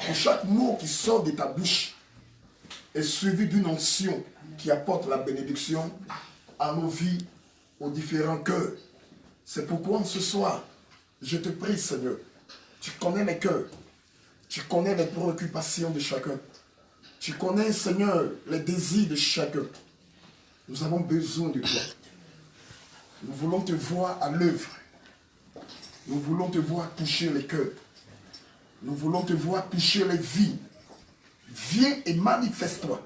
Que chaque mot qui sort de ta bouche est suivi d'une onction qui apporte la bénédiction à nos vies, aux différents cœurs. C'est pourquoi ce soir, je te prie, Seigneur, tu connais les cœurs, tu connais les préoccupations de chacun, tu connais, Seigneur, les désirs de chacun. Nous avons besoin de toi. Nous voulons te voir à l'œuvre. Nous voulons te voir toucher les cœurs. Nous voulons te voir toucher les vies. Viens et manifeste-toi.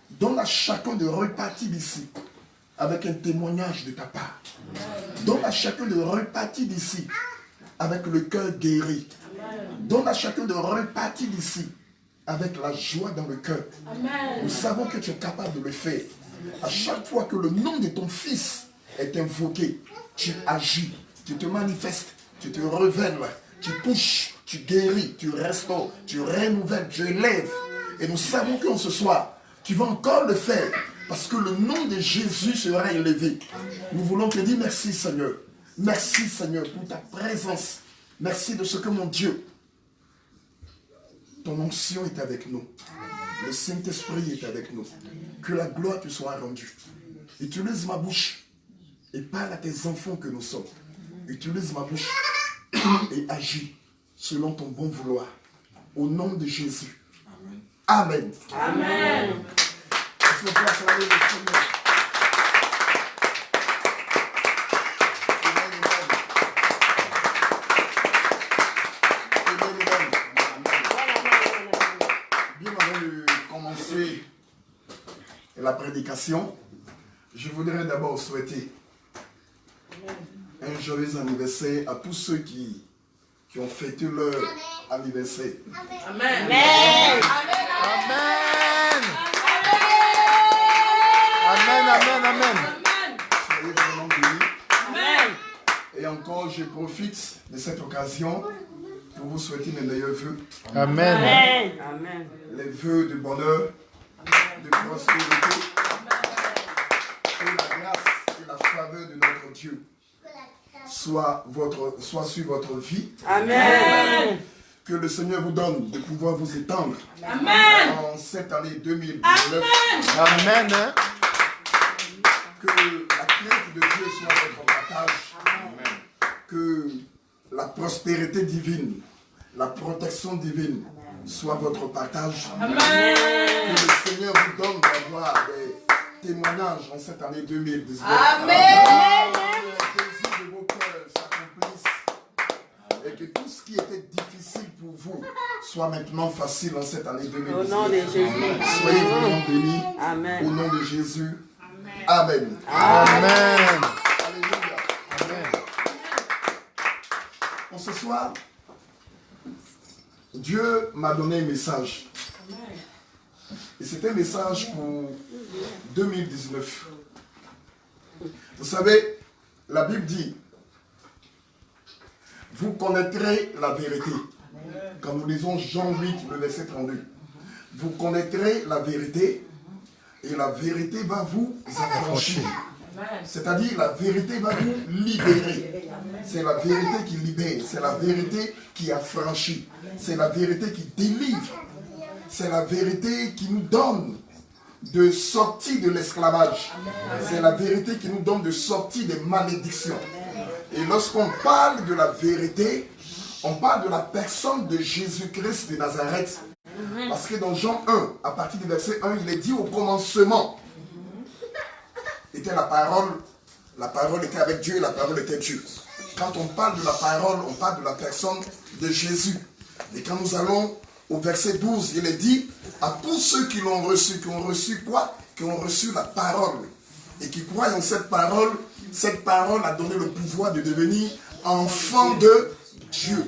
Donne à chacun de repartir d'ici avec un témoignage de ta part. Donne à chacun de repartir d'ici avec le cœur guéri. Donne à chacun de repartir d'ici avec la joie dans le cœur. Nous savons que tu es capable de le faire. À chaque fois que le nom de ton Fils est invoqué, tu agis, tu te manifestes, tu te révèles, tu touches, tu guéris, tu restaures, tu renouvelles, tu élèves. Et nous savons qu'en ce soir, tu vas encore le faire parce que le nom de Jésus sera élevé. Nous voulons te dire merci, Seigneur. Merci, Seigneur, pour ta présence. Merci de ce que, mon Dieu, ton onction est avec nous. Le Saint-Esprit est avec nous. Que la gloire te soit rendue. Utilise ma bouche et parle à tes enfants que nous sommes. Utilise ma bouche et agis selon ton bon vouloir. Au nom de Jésus. Amen. Amen. Il faut acclamer le Seigneur. Bien avant de commencer la prédication, je voudrais d'abord souhaiter un joyeux anniversaire à tous ceux qui ont fêté leur anniversaire. Amen. Amen. Amen. Amen. Amen. Soyez vraiment bénis. Amen. Et encore, je profite de cette occasion pour vous souhaiter mes meilleurs vœux. Amen. Amen. Les vœux de bonheur, de prospérité, que la grâce et la faveur de notre Dieu soit sur votre vie. Amen. Que le Seigneur vous donne de pouvoir vous étendre Amen. en cette année 2019. Amen. Que la crainte de Dieu soit votre partage. Que la prospérité divine, la protection divine soit votre partage. Amen. Que le Seigneur vous donne d'avoir des témoignages en cette année 2019. Amen. Que les désirs de vos cœurs s'accomplissent. Et que tout ce qui était difficile pour vous soit maintenant facile en cette année 2019. Au nom de Jésus. Soyez vraiment bénis. Amen. Au nom de Jésus. Amen. Amen. Alléluia. Amen. En ce soir, Dieu m'a donné un message. Et c'est un message pour 2019. Vous savez, la Bible dit, vous connaîtrez la vérité. Quand nous lisons Jean 8, le verset 32. Vous connaîtrez la vérité et la vérité va vous affranchir. C'est-à-dire la vérité va vous libérer. C'est la vérité qui libère. C'est la vérité qui affranchit. C'est la vérité qui délivre. C'est la vérité qui nous donne de sortir de l'esclavage. C'est la vérité qui nous donne de sortir des malédictions. Et lorsqu'on parle de la vérité, on parle de la personne de Jésus-Christ de Nazareth. Parce que dans Jean 1, à partir du verset 1, il est dit au commencement était la parole était avec Dieu et la parole était Dieu. Quand on parle de la parole, on parle de la personne de Jésus. Et quand nous allons au verset 12, il est dit à tous ceux qui l'ont reçu, qui ont reçu quoi? Qui ont reçu la parole. Et qui croient en cette parole a donné le pouvoir de devenir enfant de Dieu.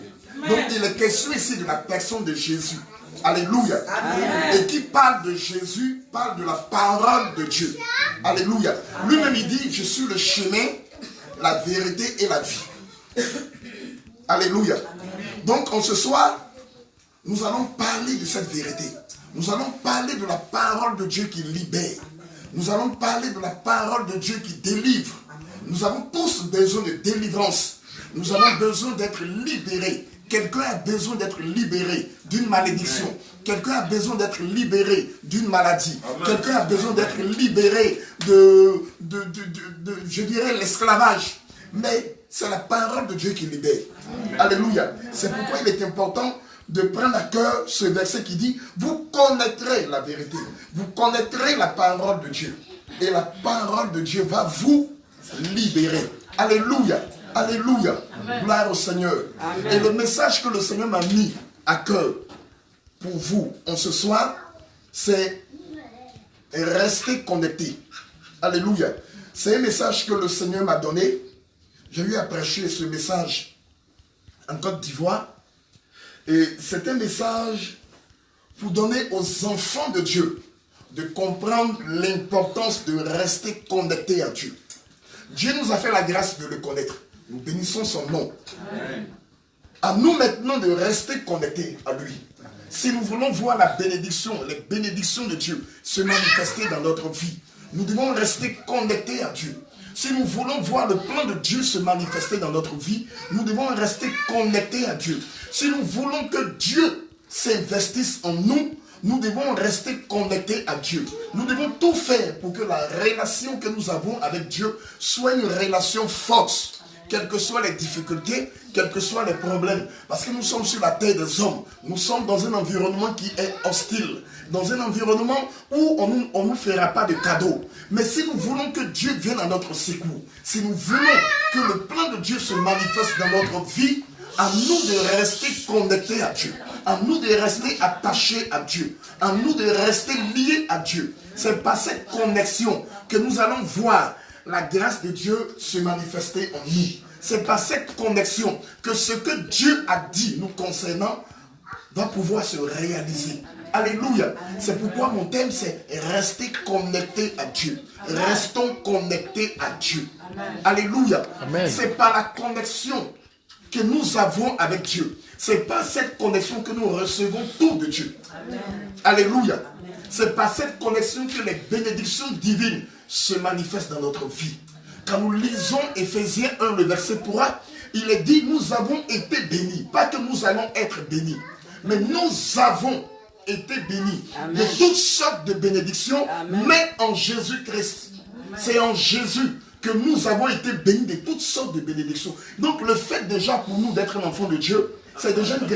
Donc il est question ici de la personne de Jésus. Alléluia. Amen. Et qui parle de Jésus, parle de la parole de Dieu. Alléluia. Lui-même il dit, je suis le chemin, la vérité et la vie. Alléluia. Donc en ce soir, nous allons parler de cette vérité. Nous allons parler de la parole de Dieu qui libère. Nous allons parler de la parole de Dieu qui délivre. Nous avons tous besoin de délivrance. Nous avons besoin d'être libérés. Quelqu'un a besoin d'être libéré d'une malédiction. Quelqu'un a besoin d'être libéré d'une maladie. Quelqu'un a besoin d'être libéré je dirais, l'esclavage. Mais c'est la parole de Dieu qui libère. Alléluia. C'est pourquoi il est important de prendre à cœur ce verset qui dit, vous connaîtrez la vérité. Vous connaîtrez la parole de Dieu. Et la parole de Dieu va vous libérer. Alléluia. Alléluia. Gloire au Seigneur. Amen. Et le message que le Seigneur m'a mis à cœur pour vous en ce soir, c'est rester connecté. Alléluia. C'est un message que le Seigneur m'a donné. J'ai eu à prêcher ce message en Côte d'Ivoire. Et c'est un message pour donner aux enfants de Dieu de comprendre l'importance de rester connecté à Dieu. Dieu nous a fait la grâce de le connaître. Nous bénissons son nom. Amen. À nous maintenant de rester connectés à lui. Si nous voulons voir la bénédiction, les bénédictions de Dieu se manifester dans notre vie, nous devons rester connectés à Dieu. Si nous voulons voir le plan de Dieu se manifester dans notre vie, nous devons rester connectés à Dieu. Si nous voulons que Dieu s'investisse en nous, nous devons rester connectés à Dieu. Nous devons tout faire pour que la relation que nous avons avec Dieu soit une relation forte. Quelles que soient les difficultés, quels que soient les problèmes. Parce que nous sommes sur la terre des hommes. Nous sommes dans un environnement qui est hostile. Dans un environnement où on ne nous fera pas de cadeaux. Mais si nous voulons que Dieu vienne à notre secours, si nous voulons que le plan de Dieu se manifeste dans notre vie, à nous de rester connectés à Dieu. À nous de rester attachés à Dieu. À nous de rester liés à Dieu. C'est par cette connexion que nous allons voir la grâce de Dieu se manifester en nous. C'est par cette connexion que ce que Dieu a dit nous concernant va pouvoir se réaliser. Alléluia. C'est pourquoi mon thème c'est rester connecté à Dieu. Restons connectés à Dieu. Alléluia. C'est par la connexion que nous avons avec Dieu. C'est par cette connexion que nous recevons tout de Dieu. Amen. Alléluia. C'est par cette connexion que les bénédictions divines se manifestent dans notre vie. Quand nous lisons Éphésiens 1, le verset 3, il est dit, nous avons été bénis. Pas que nous allons être bénis, mais nous avons été bénis. Amen. De toutes sortes de bénédictions, amen, mais en Jésus-Christ. C'est en Jésus que nous avons été bénis de toutes sortes de bénédictions. Donc le fait déjà pour nous d'être un enfant de Dieu, c'est déjà une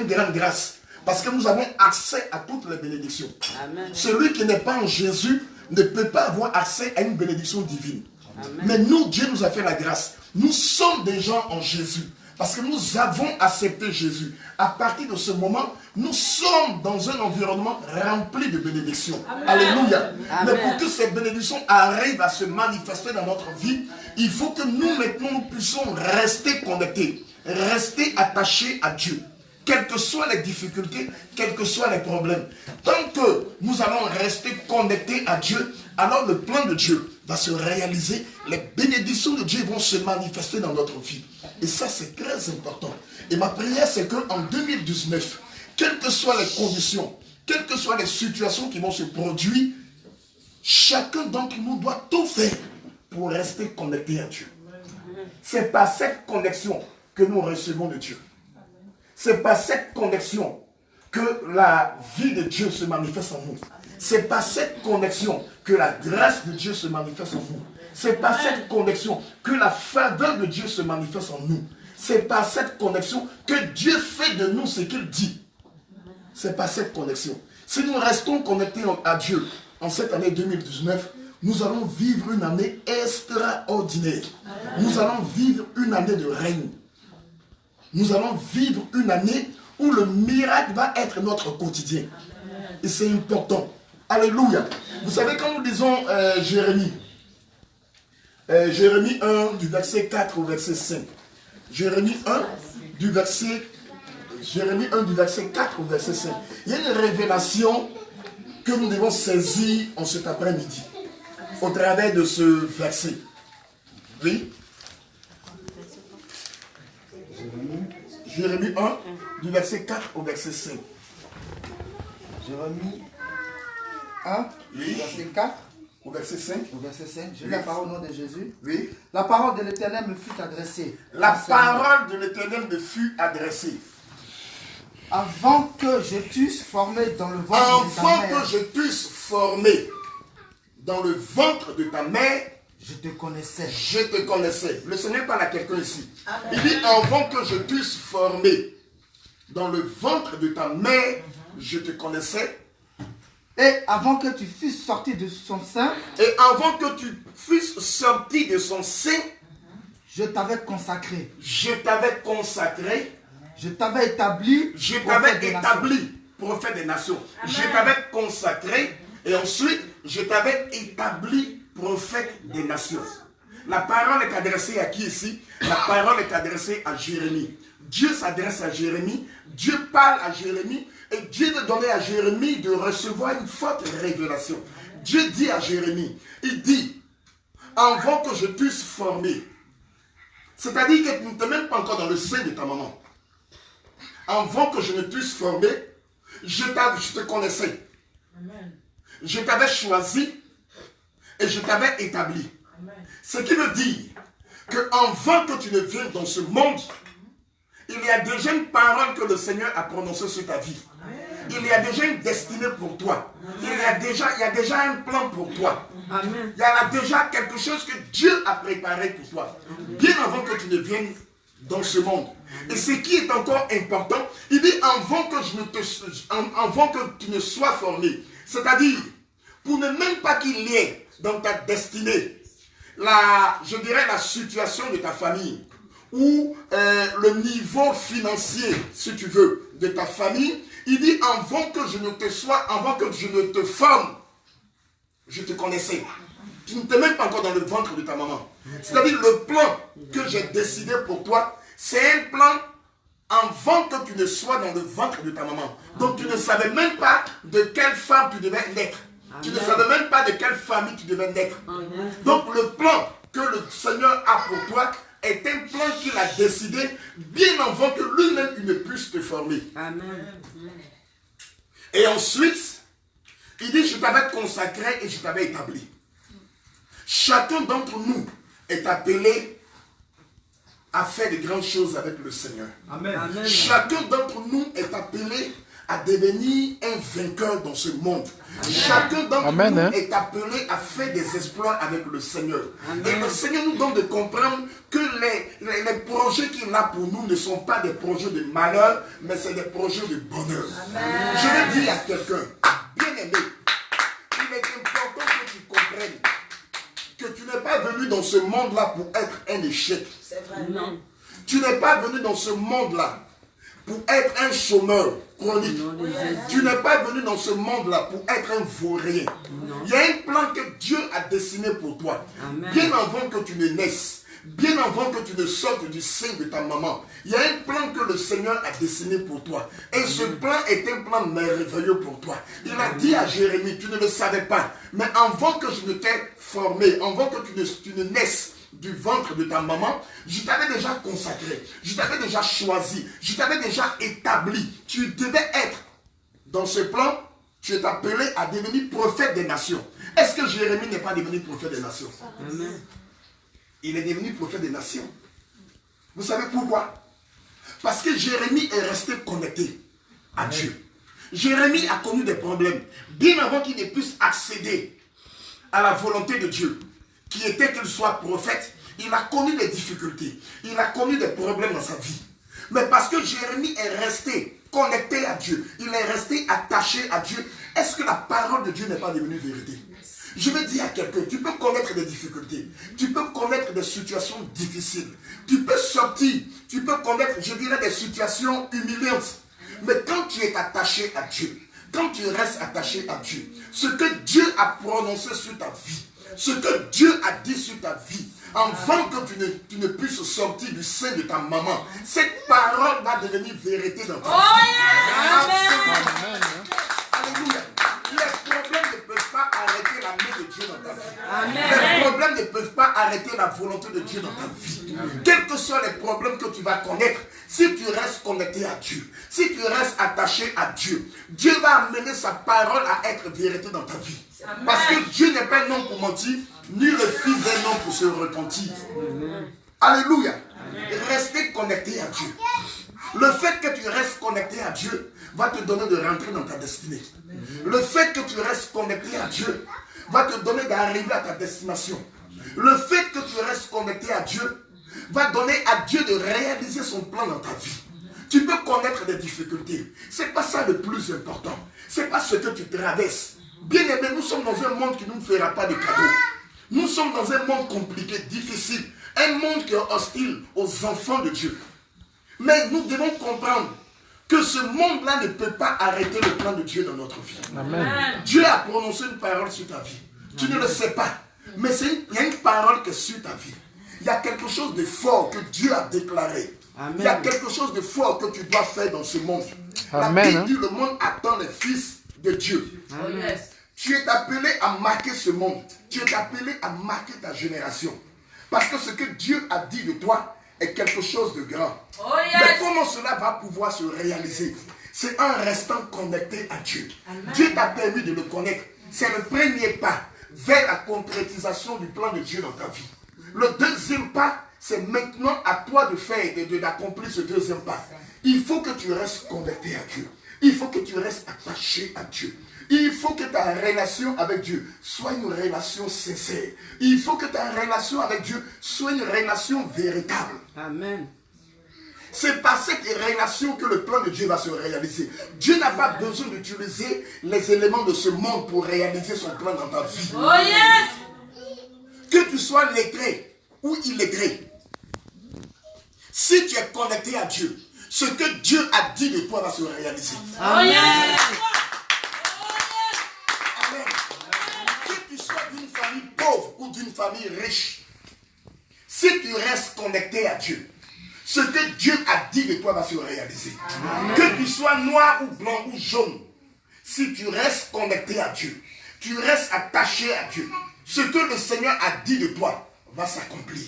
grande grâce. Parce que nous avons accès à toutes les bénédictions. Amen. Celui qui n'est pas en Jésus ne peut pas avoir accès à une bénédiction divine. Amen. Mais nous, Dieu nous a fait la grâce. Nous sommes déjà en Jésus. Parce que nous avons accepté Jésus. À partir de ce moment, nous sommes dans un environnement rempli de bénédictions. Amen. Alléluia. Amen. Mais pour que ces bénédictions arrivent à se manifester dans notre vie, il faut que nous maintenant nous puissions rester connectés, rester attachés à Dieu. Quelles que soient les difficultés, quels que soient les problèmes. Tant que nous allons rester connectés à Dieu, alors le plan de Dieu va se réaliser. Les bénédictions de Dieu vont se manifester dans notre vie. Et ça, c'est très important. Et ma prière, c'est qu'en 2019, quelles que soient les conditions, quelles que soient les situations qui vont se produire, chacun d'entre nous doit tout faire pour rester connecté à Dieu. C'est par cette connexion que nous recevons de Dieu. C'est par cette connexion que la vie de Dieu se manifeste en nous. C'est par cette connexion que la grâce de Dieu se manifeste en nous. C'est par cette connexion que la faveur de Dieu se manifeste en nous. C'est par cette connexion que Dieu fait de nous ce qu'il dit. C'est par cette connexion. Si nous restons connectés à Dieu en cette année 2019, nous allons vivre une année extraordinaire. Nous allons vivre une année de règne. Nous allons vivre une année où le miracle va être notre quotidien. Et c'est important. Alléluia. Vous savez, quand nous lisons Jérémie 1 du verset 4 au verset 5. Jérémie 1 du verset 4 au verset 5. Il y a une révélation que nous devons saisir en cet après-midi. Au travers de ce verset. Oui. Jérémie 1, du verset 4 au verset 5. Jérémie 1, oui, verset 4 au verset 5. Au verset 5, je lis la parole au nom de Jésus. Oui. La parole de l'Éternel me fut adressée. La parole de l'Éternel me fut adressée. Avant que je t'eusse formé dans le ventre de ta Avant mère, que je t'eusse formé dans le ventre de ta mère, je te connaissais. je te connaissais. Le Seigneur parle à quelqu'un ici. Il dit, avant que je t'eusse formé dans le ventre de ta mère, je te connaissais. Et avant que tu fusses sorti de son sein, Et avant que tu fusses sorti de son sein, je t'avais consacré. je t'avais consacré. Je t'avais établi. Je prophète t'avais des établi prophète des nations. Je t'avais consacré et ensuite je t'avais établi prophète des nations. La parole est adressée à qui ici? La parole est adressée à Jérémie. Dieu s'adresse à Jérémie, Dieu parle à Jérémie et Dieu veut donner à Jérémie de recevoir une forte révélation. Dieu dit à Jérémie, il dit, avant que je t'eusse formé, c'est-à-dire que tu n'étais même pas encore dans le sein de ta maman. Avant que je ne t'eusse formé, je te connaissais. Amen. Je t'avais choisi et je t'avais établi. Amen. Ce qui veut dire que avant que tu ne viennes dans ce monde, il y a déjà une parole que le Seigneur a prononcée sur ta vie. Il y a déjà une destinée pour toi. Il y a déjà un plan pour toi. Amen. Il y a déjà quelque chose que Dieu a préparé pour toi. Bien avant que tu ne viennes dans ce monde. Et ce qui est encore important, il dit avant que tu ne sois formé. C'est-à-dire, pour ne même pas qu'il y ait dans ta destinée, je dirais la situation de ta famille, ou le niveau financier, si tu veux, de ta famille, il dit avant que je ne te forme, je te connaissais. Tu n'étais même pas encore dans le ventre de ta maman. C'est-à-dire le plan que j'ai décidé pour toi, c'est un plan avant que tu ne sois dans le ventre de ta maman. Donc tu ne savais même pas de quelle femme tu devais naître. Tu ne savais même pas de quelle famille tu devais naître. Donc le plan que le Seigneur a pour toi est un plan qu'il a décidé bien avant que lui-même ne puisse te former. Amen. Et ensuite, il dit, je t'avais consacré et je t'avais établi. Chacun d'entre nous est appelé à faire de grandes choses avec le Seigneur. Amen. Amen. Chacun d'entre nous est appelé à devenir un vainqueur dans ce monde. Chacun d'entre nous est appelé à faire des exploits avec le Seigneur. Et le Seigneur nous donne de comprendre que les projets qu'il a pour nous ne sont pas des projets de malheur, mais c'est des projets de bonheur. Amen. Je vais dire à quelqu'un, bien aimé, il est important que tu comprennes que tu n'es pas venu dans ce monde-là pour être un échec. C'est vrai. Non. Tu n'es pas venu dans ce monde-là pour être un chômeur chronique. Tu n'es pas venu dans ce monde-là pour être un vaurien. Il y a un plan que Dieu a dessiné pour toi. Amen. Bien avant que tu ne naisses, bien avant que tu ne sortes du sein de ta maman, il y a un plan que le Seigneur a dessiné pour toi. Et ce plan est un plan merveilleux pour toi. Il a dit à Jérémie, tu ne le savais pas, mais avant que je ne t'ai formé, avant que tu ne naisses du ventre de ta maman, je t'avais déjà consacré, je t'avais déjà choisi, je t'avais déjà établi. Tu devais être dans ce plan, tu es appelé à devenir prophète des nations. Est-ce que Jérémie n'est pas devenu prophète des nations? Amen. Il est devenu prophète des nations. Vous savez pourquoi? Parce que Jérémie est resté connecté à Dieu. Jérémie a connu des problèmes bien avant qu'il ne puisse accéder à la volonté de Dieu, qui était qu'il soit prophète. Il a connu des difficultés, il a connu des problèmes dans sa vie. Mais parce que Jérémie est resté connecté à Dieu, il est resté attaché à Dieu, est-ce que la parole de Dieu n'est pas devenue vérité? Je vais dire à quelqu'un, tu peux connaître des difficultés, tu peux connaître des situations difficiles, tu peux sortir, tu peux connaître, je dirais, des situations humiliantes. Mais quand tu es attaché à Dieu, quand tu restes attaché à Dieu, ce que Dieu a prononcé sur ta vie, ce que Dieu a dit sur ta vie, avant que tu ne puisses sortir du sein de ta maman, cette parole va devenir vérité dans ta vie. Amen. Alléluia. Les problèmes ne peuvent pas arrêter la main de Dieu dans ta vie. Amen. Les problèmes ne peuvent pas arrêter la volonté de Dieu dans ta vie. Quels que soient les problèmes que tu vas connaître, si tu restes connecté à Dieu, si tu restes attaché à Dieu, Dieu va amener sa parole à être vérité dans ta vie. Parce que Dieu n'est pas un homme pour mentir, ni le fils d'un homme pour se repentir. Alléluia. Restez connecté à Dieu. Le fait que tu restes connecté à Dieu va te donner de rentrer dans ta destinée. Le fait que tu restes connecté à Dieu va te donner d'arriver à ta destination. Le fait que tu restes connecté à Dieu va donner à Dieu de réaliser son plan dans ta vie. Tu peux connaître des difficultés. Ce n'est pas ça le plus important. Ce n'est pas ce que tu traverses. Bien aimé, nous sommes dans un monde qui ne nous fera pas de cadeaux. Nous sommes dans un monde compliqué, difficile. Un monde qui est hostile aux enfants de Dieu. Mais nous devons comprendre que ce monde-là ne peut pas arrêter le plan de Dieu dans notre vie. Amen. Dieu a prononcé une parole sur ta vie. Tu ne le sais pas. Mais il y a une parole qui est sur ta vie. Il y a quelque chose de fort que Dieu a déclaré. Amen. Il y a quelque chose de fort que tu dois faire dans ce monde. Amen. La Bible dit le monde attend les fils de Dieu. Oh yes. Tu es appelé à marquer ce monde. Tu es appelé à marquer ta génération. Parce que ce que Dieu a dit de toi est quelque chose de grand. Oh Mais yes. comment cela va pouvoir se réaliser? C'est en restant connecté à Dieu. Amen. Dieu t'a permis de le connaître. C'est le premier pas vers la concrétisation du plan de Dieu dans ta vie. Le deuxième pas, c'est maintenant à toi de faire, d'accomplir ce deuxième pas. Il faut que tu restes connecté à Dieu. Il faut que tu restes attaché à Dieu. Il faut que ta relation avec Dieu soit une relation sincère. Il faut que ta relation avec Dieu soit une relation véritable. Amen. C'est par cette relation que le plan de Dieu va se réaliser. Dieu n'a pas besoin d'utiliser les éléments de ce monde pour réaliser son plan dans ta vie. Oh yes. Que tu sois lettré ou illettré, si tu es connecté à Dieu, ce que Dieu a dit de toi va se réaliser. Oh yes. Amen. Que tu sois d'une famille pauvre ou d'une famille riche, si tu restes connecté à Dieu, ce que Dieu a dit de toi va se réaliser. Amen. Que tu sois noir ou blanc ou jaune, si tu restes connecté à Dieu, tu restes attaché à Dieu, ce que le Seigneur a dit de toi va s'accomplir.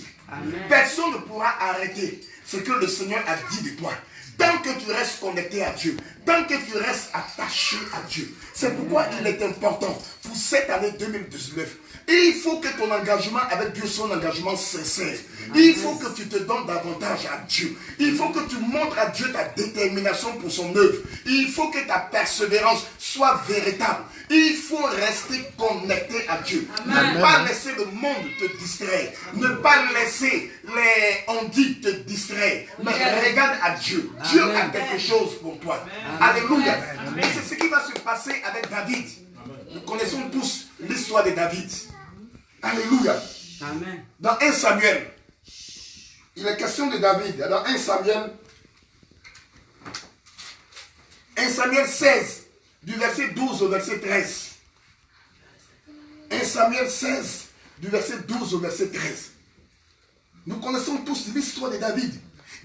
Personne ne pourra arrêter ce que le Seigneur a dit de toi. Tant que tu restes connecté à Dieu, tant que tu restes attaché à Dieu. C'est pourquoi il est important pour cette année 2019. Et il faut que ton engagement avec Dieu soit un engagement sincère. Il faut que tu te donnes davantage à Dieu. Il faut que tu montres à Dieu ta détermination pour son œuvre. Il faut que ta persévérance soit véritable. Il faut rester connecté à Dieu. Amen. Ne pas laisser le monde te distraire. Ne pas laisser les ondits te distraire. Mais regarde à Dieu. Dieu a quelque chose pour toi. Alléluia. Et c'est ce qui va se passer avec David. Nous connaissons tous l'histoire de David. Alléluia. Amen. Dans 1 Samuel, il est question de David. Dans 1 Samuel 16, du verset 12 au verset 13. 1 Samuel 16, du verset 12 au verset 13. Nous connaissons tous l'histoire de David.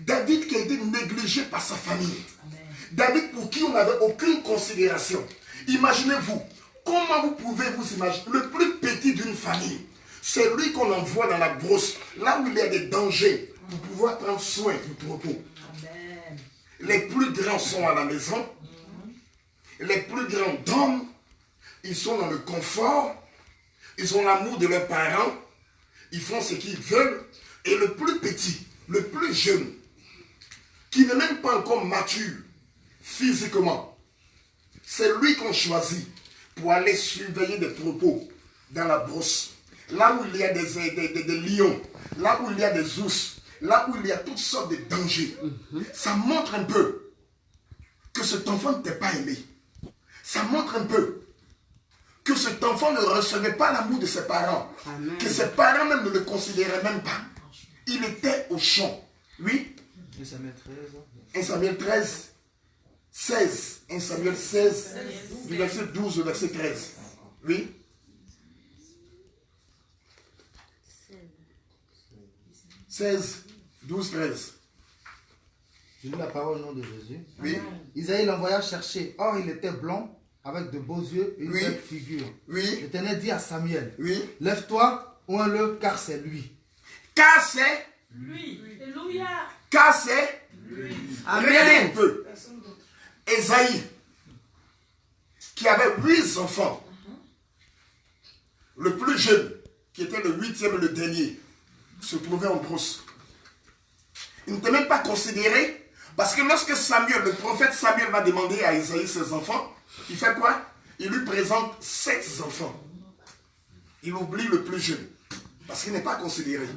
David qui a été négligé par sa famille. David pour qui on n'avait aucune considération. Imaginez-vous, comment vous pouvez vous imaginer, le plus petit d'une famille, c'est lui qu'on envoie dans la brousse, là où il y a des dangers, pour pouvoir prendre soin du troupeau. Amen. Les plus grands sont à la maison, les plus grands dorment, ils sont dans le confort, ils ont l'amour de leurs parents, ils font ce qu'ils veulent, et le plus petit, le plus jeune, qui n'est même pas encore mature physiquement, c'est lui qu'on choisit pour aller surveiller des troupeaux dans la brousse, là où il y a des lions, là où il y a des ours, là où il y a toutes sortes de dangers. Ça montre un peu que cet enfant ne t'est pas aimé. Ça montre un peu que cet enfant ne recevait pas l'amour de ses parents. Amen. Que ses parents même ne le considéraient même pas. Il était au champ. Oui. 1 Samuel 13. 1 Samuel 13. 16. 1 Samuel 16. Du verset 12 au verset 13. Oui. 16, 12, 13. Je lis la parole au nom de Jésus. Oui. Isaïe l'envoya chercher. Or, il était blond, avec de beaux yeux et une belle figure. Oui. L'Éternel dit à Samuel, oui. Lève-toi, oins-le, car c'est lui. Car c'est Lui. Alléluia. Car c'est lui. Regardez un peu. Ésaïe, qui avait 8 enfants. Le plus jeune, qui était le 8e, le dernier, se trouvait en brousse. Il n'était même pas considéré, parce que lorsque Samuel, le prophète Samuel, va demander à Ésaïe ses enfants, il fait quoi? Il lui présente 7 enfants. Il oublie le plus jeune, parce qu'il n'est pas considéré.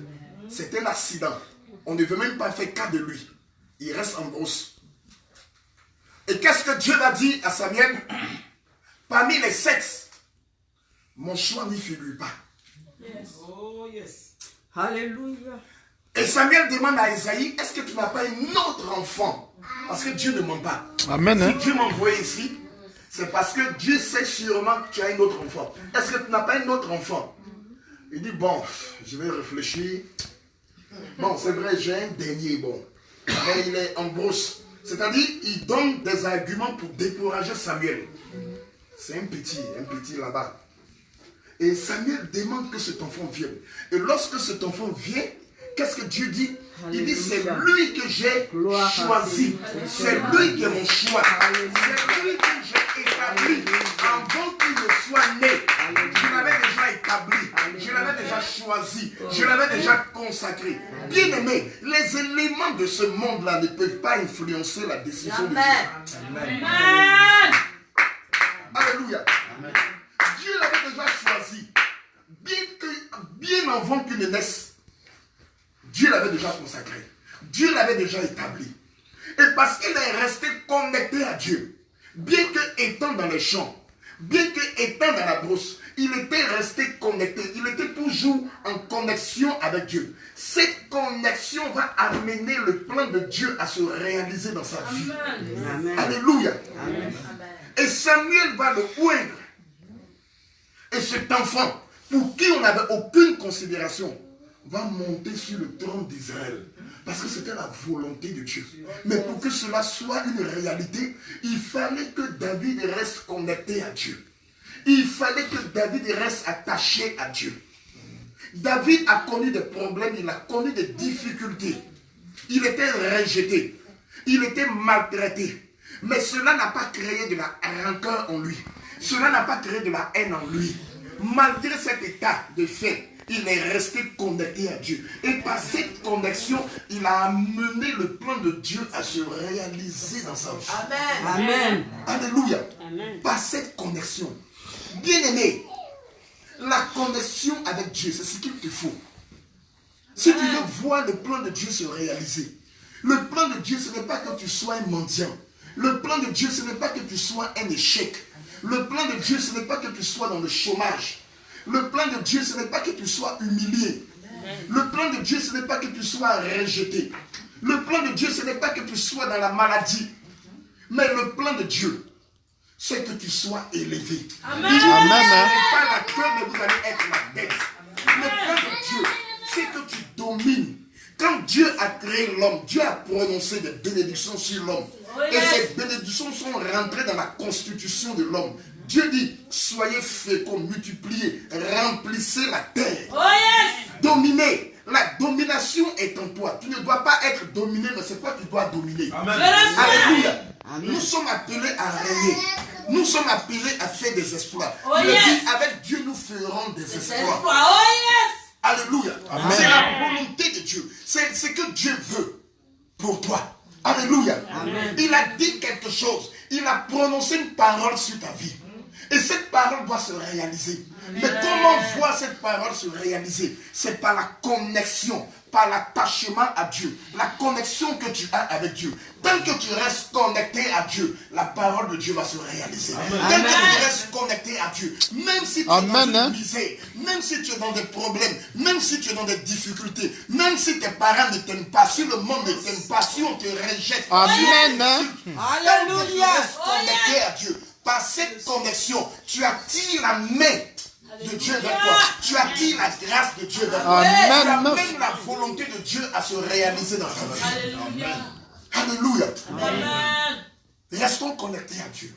C'est un accident. On ne veut même pas faire cas de lui. Il reste en brousse. Et qu'est-ce que Dieu a dit à Samuel? Parmi les 7, mon choix n'y figure pas. Yes. Oh, yes. Alléluia. Et Samuel demande à Ésaïe, est-ce que tu n'as pas un autre enfant? Parce que Dieu ne ment pas. Amen. Hein? Si Dieu m'a envoyé ici, c'est parce que Dieu sait sûrement que tu as un autre enfant. Est-ce que tu n'as pas un autre enfant? Il dit, bon, je vais réfléchir. Bon, c'est vrai, j'ai un dernier, bon. Mais il est en brousse. C'est-à-dire, il donne des arguments pour décourager Samuel. C'est un petit là-bas. Et Samuel demande que cet enfant vienne. Et lorsque cet enfant vient, qu'est-ce que Dieu dit? Il dit, c'est lui que j'ai choisi. C'est lui qui est mon choix. C'est lui que j'ai établi. Avant qu'il ne soit né, je l'avais déjà établi. Je l'avais déjà choisi. Je l'avais déjà consacré. Bien aimé, les éléments de ce monde-là ne peuvent pas influencer la décision de Dieu. Amen. Alléluia. Dieu l'avait déjà choisi. Bien avant qu'il ne naisse, Dieu l'avait déjà consacré. Dieu l'avait déjà établi. Et parce qu'il est resté connecté à Dieu, bien que étant dans les champs, bien que étant dans la brousse, il était resté connecté. Il était toujours en connexion avec Dieu. Cette connexion va amener le plan de Dieu à se réaliser dans sa vie. Amen. Alléluia. Amen. Et Samuel va le oindre. Et cet enfant, pour qui on n'avait aucune considération, va monter sur le trône d'Israël. Parce que c'était la volonté de Dieu. Mais pour que cela soit une réalité, il fallait que David reste connecté à Dieu. Il fallait que David reste attaché à Dieu. David a connu des problèmes, il a connu des difficultés. Il était rejeté. Il était maltraité. Mais cela n'a pas créé de la rancœur en lui. Cela n'a pas créé de la haine en lui. Malgré cet état de fait, il est resté connecté à Dieu. Et par cette connexion, il a amené le plan de Dieu à se réaliser dans sa vie. Amen. Alléluia. Amen. Par cette connexion. Bien aimé, la connexion avec Dieu, c'est ce qu'il te faut. Si tu veux voir le plan de Dieu se réaliser, le plan de Dieu, ce n'est pas que tu sois un mendiant. Le plan de Dieu, ce n'est pas que tu sois un échec. Le plan de Dieu, ce n'est pas que tu sois dans le chômage. Le plan de Dieu, ce n'est pas que tu sois humilié. Le plan de Dieu, ce n'est pas que tu sois rejeté. Le plan de Dieu, ce n'est pas que tu sois dans la maladie. Mais le plan de Dieu, c'est que tu sois élevé. Amen. Il dit, Amen. ce n'est pas la peur, mais vous allez être la tête. Le plan de Dieu, c'est que tu domines. Quand Dieu a créé l'homme, Dieu a prononcé des bénédictions sur l'homme. Et ces bénédictions sont rentrées dans la constitution de l'homme. Dieu dit, soyez féconds, multipliez, remplissez la terre. Oh yes. Dominez. La domination est en toi. Tu ne dois pas être dominé, mais c'est toi qui dois dominer. Amen. Alléluia. Nous sommes appelés à régner. Nous sommes appelés à faire des exploits. Oh Il yes. dit, avec Dieu, nous ferons des exploits. Oh yes. Alléluia. C'est la volonté de Dieu. C'est ce que Dieu veut pour toi. Alléluia. Amen. Il a dit quelque chose. Il a prononcé une parole sur ta vie. Et cette parole doit se réaliser. Mais comment voir cette parole se réaliser? C'est par la connexion, par l'attachement à Dieu. La connexion que tu as avec Dieu. Tant que tu restes connecté à Dieu, la parole de Dieu va se réaliser. Tant que tu restes connecté à Dieu, même si tu es dans une misère, même si tu es dans des problèmes, même si tu es dans des difficultés, même si tes parents ne t'aiment pas, si le monde ne t'aime pas, si on te rejette. Amen. Alléluia. Connecté à Dieu. Par cette connexion, tu attires la main de Dieu vers toi. Tu attires la grâce de Dieu vers toi. Tu amènes la volonté de Dieu à se réaliser dans ta vie. Alléluia. Alléluia. Amen. Restons connectés à Dieu.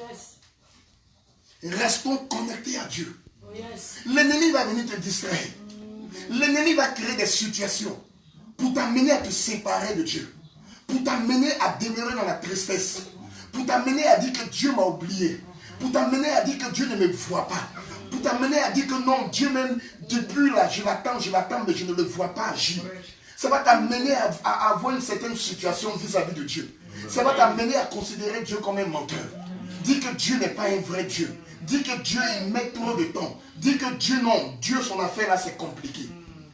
Yes. Restons connectés à Dieu. Oh yes. L'ennemi va venir te distraire. L'ennemi va créer des situations pour t'amener à te séparer de Dieu, pour t'amener à demeurer dans la tristesse, pour t'amener à dire que Dieu m'a oublié, pour t'amener à dire que Dieu ne me voit pas, pour t'amener à dire que non, Dieu même, depuis là, je l'attends, mais je ne le vois pas agir. Ça va t'amener à avoir une certaine situation vis-à-vis de Dieu. Ça va t'amener à considérer Dieu comme un menteur. Dis que Dieu n'est pas un vrai Dieu. Dis que Dieu, il met trop de temps. Dis que Dieu, non, Dieu, son affaire là, c'est compliqué.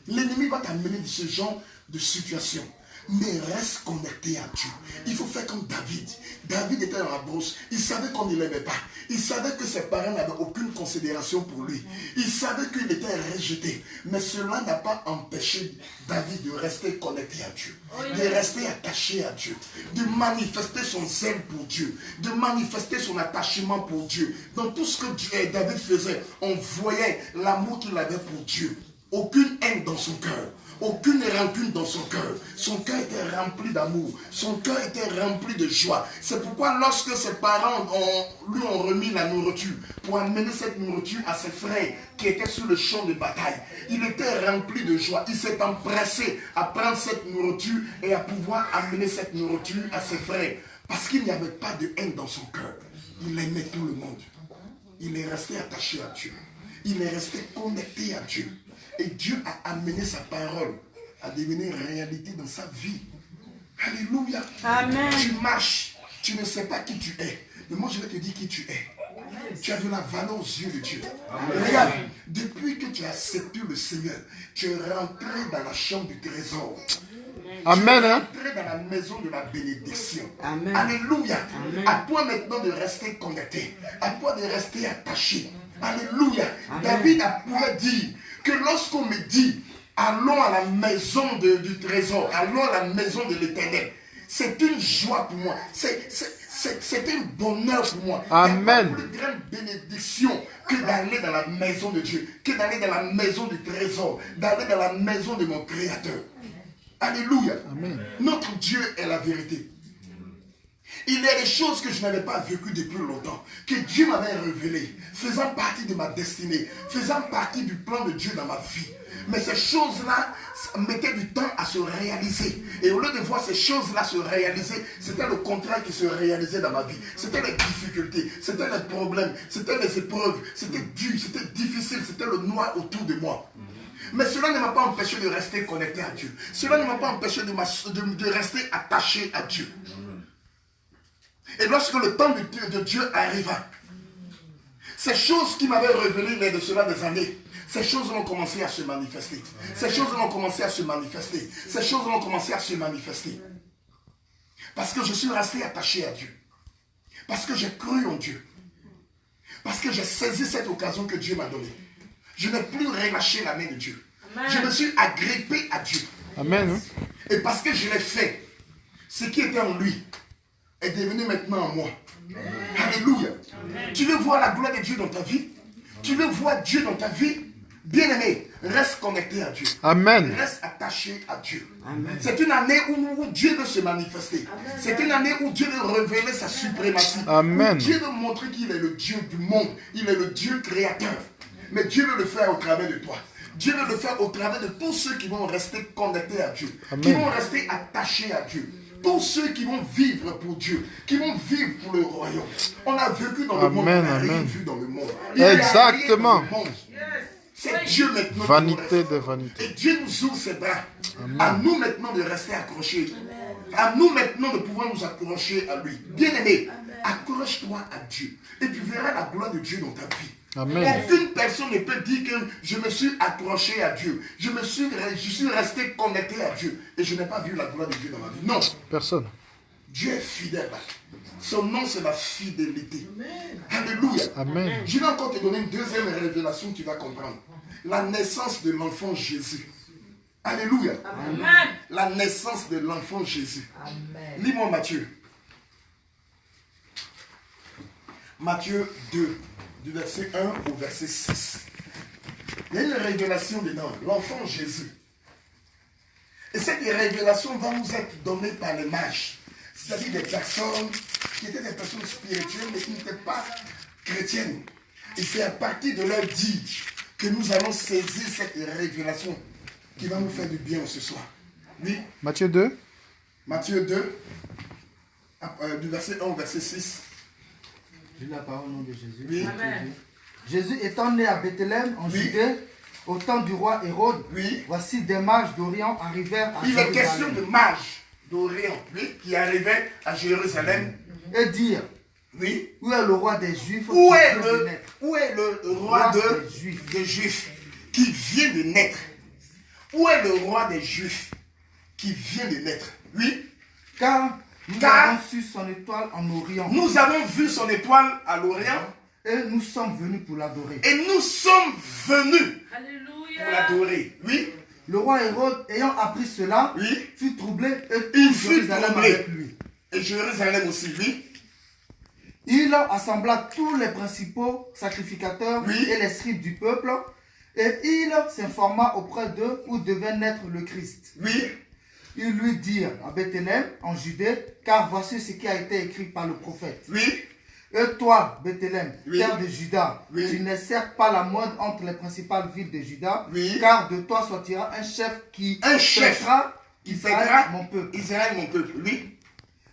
L'ennemi va t'amener de ce genre de situation. Mais reste connecté à Dieu. Il faut faire comme David. David était dans la brousse. Il savait qu'on ne l'aimait pas. Il savait que ses parents n'avaient aucune considération pour lui. Il savait qu'il était rejeté. Mais cela n'a pas empêché David de rester connecté à Dieu. De rester attaché à Dieu. De manifester son zèle pour Dieu. De manifester son attachement pour Dieu. Dans tout ce que David faisait, on voyait l'amour qu'il avait pour Dieu. Aucune haine dans son cœur. Aucune rancune dans son cœur. Son cœur était rempli d'amour. Son cœur était rempli de joie. C'est pourquoi lorsque ses parents lui ont remis la nourriture pour amener cette nourriture à ses frères qui étaient sur le champ de bataille, il était rempli de joie. Il s'est empressé à prendre cette nourriture et à pouvoir amener cette nourriture à ses frères. Parce qu'il n'y avait pas de haine dans son cœur. Il aimait tout le monde. Il est resté attaché à Dieu. Il est resté connecté à Dieu. Et Dieu a amené sa parole à devenir réalité dans sa vie. Alléluia. Amen. Tu marches, tu ne sais pas qui tu es. Mais moi je vais te dire qui tu es. Tu as de la valeur aux yeux de Dieu. Regarde, depuis que tu as accepté le Seigneur, tu es rentré dans la chambre du trésor. Amen. Tu es rentré dans la maison de la bénédiction. Amen. Alléluia. Amen. À toi maintenant de rester connecté. À toi de rester attaché. Alléluia. Amen. David a pu dire que lorsqu'on me dit allons à la maison du trésor, allons à la maison de l'Éternel, c'est une joie pour moi, c'est un bonheur pour moi. Amen. Il n'y a pas plus grande bénédiction que d'aller dans la maison de Dieu, que d'aller dans la maison du trésor, d'aller dans la maison de mon Créateur. Alléluia. Amen. Notre Dieu est la vérité. Il y a des choses que je n'avais pas vécues depuis longtemps, que Dieu m'avait révélées, faisant partie de ma destinée, faisant partie du plan de Dieu dans ma vie. Mais ces choses-là mettaient du temps à se réaliser. Et au lieu de voir ces choses-là se réaliser, c'était le contraire qui se réalisait dans ma vie. C'était les difficultés, c'était les problèmes, c'était les épreuves, c'était dur, c'était difficile, c'était le noir autour de moi. Mais cela ne m'a pas empêché de rester connecté à Dieu. Cela ne m'a pas empêché de rester attaché à Dieu. Et lorsque le temps de Dieu arriva, ces choses qui m'avaient révélé il y a de cela des années, ces choses ont commencé à se manifester. Ces choses ont commencé à se manifester. Ces choses ont commencé à se manifester. Parce que je suis resté attaché à Dieu. Parce que j'ai cru en Dieu. Parce que j'ai saisi cette occasion que Dieu m'a donnée. Je n'ai plus relâché la main de Dieu. Amen. Je me suis agrippé à Dieu. Amen. Et parce que je l'ai fait, ce qui était en lui est devenu maintenant en moi. Alléluia. Tu veux voir la gloire de Dieu dans ta vie? Tu veux voir Dieu dans ta vie? Bien-aimé, reste connecté à Dieu. Amen. Reste attaché à Dieu. Amen. C'est une année où Dieu veut se manifester. C'est une année où Dieu veut révéler sa suprématie. Amen. Où Dieu veut montrer qu'il est le Dieu du monde. Il est le Dieu créateur. Mais Dieu veut le faire au travers de toi. Dieu veut le faire au travers de tous ceux qui vont rester connectés à Dieu. Amen. Qui vont rester attachés à Dieu. Tous ceux qui vont vivre pour Dieu, qui vont vivre pour le royaume. On a vécu dans le monde, on n'a rien vu dans le monde. Il n'y a rien Exactement. dans le monde. C'est Dieu maintenant. Vanité de vanité. Et Dieu nous ouvre ses bras. À nous maintenant de rester accrochés. À nous maintenant de pouvoir nous accrocher à lui. Bien-aimé, accroche-toi à Dieu. Et tu verras la gloire de Dieu dans ta vie. Amen. Aucune personne ne peut dire que je me suis accroché à Dieu. Je suis resté connecté à Dieu. Et je n'ai pas vu la gloire de Dieu dans ma vie. Non. Personne. Dieu est fidèle. Son nom, c'est la fidélité. Alléluia. Amen. Je vais encore te donner une deuxième révélation, tu vas comprendre. La naissance de l'enfant Jésus. Alléluia. Amen. La naissance de l'enfant Jésus. Lis-moi Matthieu. Matthieu 2, du verset 1 au verset 6. Il y a une révélation dedans, l'enfant Jésus. Et cette révélation va nous être donnée par les mages. C'est-à-dire des personnes qui étaient des personnes spirituelles mais qui n'étaient pas chrétiennes. Et c'est à partir de leur dire que nous allons saisir cette révélation qui va nous faire du bien ce soir. Oui. Matthieu 2. Matthieu 2, du verset 1 au verset 6. Je lis la parole au nom de Jésus. Oui. Amen. Jésus étant né à Bethléem, en Oui. Judée, au temps du roi Hérode, Oui. voici des mages d'Orient arrivèrent à Il est question de Jérusalem mages d'Orient, oui, qui arrivaient à Jérusalem. et dirent, Oui. où est le roi des Juifs Où qui est vient de le, naître? où est le roi Des Juifs. des Juifs qui vient de naître? Où est le roi des Juifs qui vient de naître? Oui. Car nous Car avons su son étoile en Orient nous avons vu son étoile à l'Orient et nous sommes venus pour l'adorer. et nous sommes venus pour Alléluia. l'adorer. Oui. Le roi Hérode, ayant appris cela, Oui. fut troublé et Il tout fut Jérusalem troublé. avec lui. Et Jérusalem aussi, oui. Il assembla tous les principaux sacrificateurs Oui. et les scribes du peuple, et il s'informa auprès d'eux où devait naître le Christ. Oui. Ils lui dirent à Bethléem, en Judée, car voici ce qui a été écrit par le prophète. Oui. Et toi, Bethléem, Oui. terre de Juda, Oui. tu n'es certes pas la moindre entre les principales villes de Juda, Oui. car de toi sortira un chef qui Un chef traitera qui Israël, fêtera mon peuple. Israël, mon peuple. Oui.